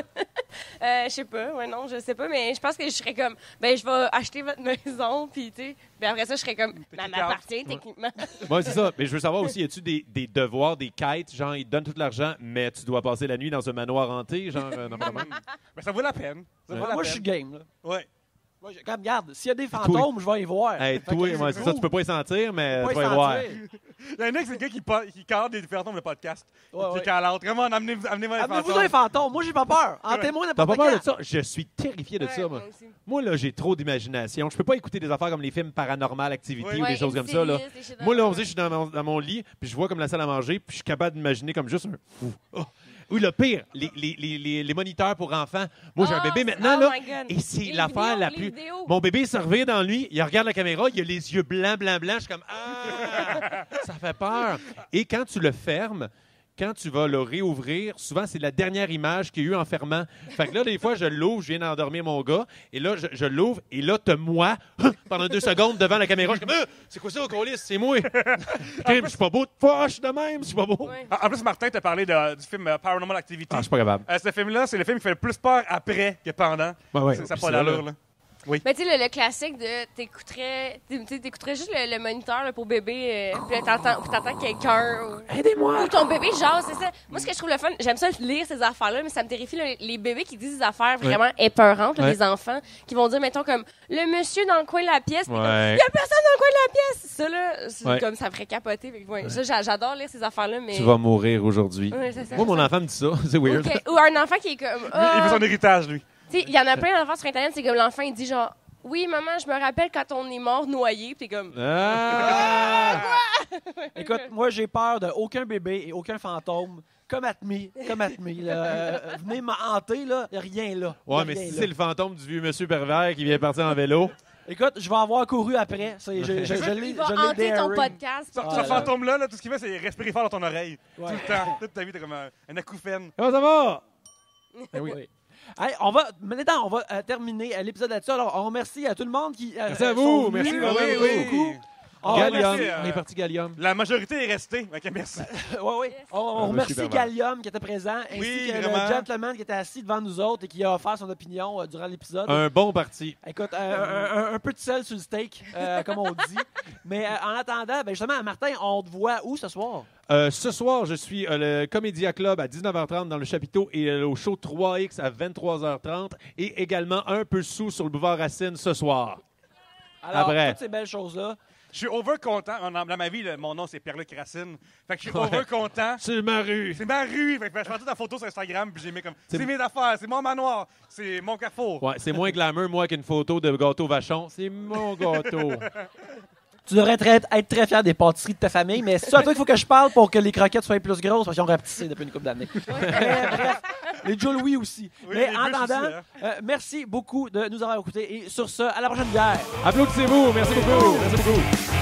Je sais pas, non, je sais pas, mais je pense que je serais comme, ben, je vais acheter votre maison, puis tu sais, puis après ça, je serais comme, elle m'appartient techniquement. Ouais, c'est ça. Mais je veux savoir aussi, y a-tu des devoirs, des quêtes, genre, ils te donnent tout l'argent, mais tu dois passer la nuit dans un manoir hanté, genre, non, pas de même. mais ça vaut la peine. Ça vaut la Moi, je suis peine. game, là. Ouais. Moi, comme, regarde, s'il y a des fantômes, je vais y voir. Hey, Fait que toi, c'est ouais, c'est ça, cool. tu peux pas y sentir, mais Pas tu y vas y voir. sentir. Il y en a qui, c'est le gars qui cadre des fantômes de podcast. Ouais, Qui ouais. calante. Vraiment, amenez-moi les Amenez-vous fantômes. des fantômes. Moi, j'ai pas peur. Hantez-moi T'as n'importe pas peur quand. de ça? Je suis terrifié de Ouais, ça, moi. aussi. Moi, là, j'ai trop d'imagination. Je peux pas écouter des affaires comme les films Paranormal Activity Ouais. ou des Ouais, choses comme ça, là. Insidious, des shit Moi, là, on dans- dit, je suis dans mon lit, puis je vois comme la salle à manger, puis je suis capable d'imaginer comme juste un... Oh. Oui, le pire, les moniteurs pour enfants. Moi, j'ai un Oh, bébé maintenant, oh là, my God. et c'est Les l'affaire vidéos, la les plus... vidéos. Mon bébé se revient dans lui, il regarde la caméra, il a les yeux blancs. Je suis comme, ah, ça fait peur. Et quand tu le fermes, quand tu vas le réouvrir, souvent, c'est la dernière image qu'il y a eu en fermant. Fait que là, des fois, je l'ouvre, je viens d'endormir mon gars, et là, je l'ouvre, et là, t'as moi, pendant 2 secondes, devant la caméra. Je suis comme, c'est quoi ça, Colis? C'est moi. Crime, je suis pas beau de poche de même, je suis pas beau. Ouais. En plus, Martin t'a parlé du film Paranormal Activity. Ah, je suis pas capable. Ce film-là, c'est le film qui fait le plus peur après que pendant. Ouais, Ça puis n'a pas ça, là. d'allure, là. Mais tu sais, le classique de t'écouterais juste le moniteur là, pour bébé, puis là, t'entends quelqu'un. Aidez-moi! Ou ton bébé, genre, c'est ça. Moi, ce que je trouve le fun, j'aime ça lire ces affaires-là, mais ça me terrifie les bébés qui disent des affaires vraiment épeurantes, là, Ouais. des enfants, qui vont dire, mettons, comme le monsieur dans le coin de la pièce, puis comme, Ouais. il y a personne dans le coin de la pièce. Ça, là, c'est Ouais. comme ça me ferait capoter. Fait que, ouais, ça, j'adore lire ces affaires-là, mais. Tu vas mourir aujourd'hui. Ouais, c'est ça. Moi, mon enfant me dit ça. C'est weird. Ok. Ou un enfant qui est comme. Il veut son héritage, lui. Tu sais, il y en a plein d'enfants sur Internet, c'est comme l'enfant, il dit genre, oui, maman, je me rappelle quand on est mort noyé, puis t'es comme. Ah! Écoute, moi, j'ai peur de aucun bébé et aucun fantôme. Comme Atmi. Venez me hanter, là. Y a rien là. Y a Ouais, mais rien si là. c'est le fantôme du vieux monsieur pervers qui vient partir en vélo. Écoute, je vais avoir couru après. Je l'ai Il va hanter ton daré. podcast. Ce Ah, là. fantôme-là, tout ce qu'il fait, c'est respirer fort dans ton oreille. Ouais. Tout le temps. Toute ta vie, t'es comme un acouphène. Comment ça va? Oui. Hey, maintenant, on va terminer l'épisode là-dessus. Alors, on remercie à tout le monde qui. Merci à sont vous. venus. Merci, Oui, oui, oui, oui. beaucoup. Gallium. merci, On est parti Gallium. La majorité est restée. Ok, merci. Oui. On remercie Super Gallium qui était présent, ainsi Oui, que vraiment. le gentleman qui était assis devant nous autres et qui a offert son opinion durant l'épisode. Un bon parti. Écoute, un peu de sel sur le steak, comme on dit. Mais en attendant, ben justement, Martin, on te voit où ce soir? Ce soir, je suis le Comédia Club à 19h30 dans le chapiteau et au show 3X à 23h30 et également un peu sous sur le boulevard Racine ce soir. Alors, Après. toutes ces belles choses-là. Je suis over content. Dans ma vie, mon nom, c'est Pierre-Luc Racine. Fait que je suis over content. C'est ma rue. C'est ma rue. Fait que je fais toute la photo sur Instagram puis j'ai mis comme c'est mes affaires, c'est mon manoir, c'est mon carrefour. Ouais, c'est moins glamour, moi, qu'une photo de gâteau vachon. C'est mon gâteau. Tu devrais être très fier des pâtisseries de ta famille, mais c'est à toi qu'il faut que je parle pour que les croquettes soient plus grosses, parce qu'ils ont rapetissé depuis une couple d'années. Mais bref, les Joe Louis aussi. Oui, mais les en bûches attendant, aussi, merci beaucoup de nous avoir écoutés. Et sur ce, à la prochaine bière. Applaudissez-vous. Merci beaucoup. Merci beaucoup.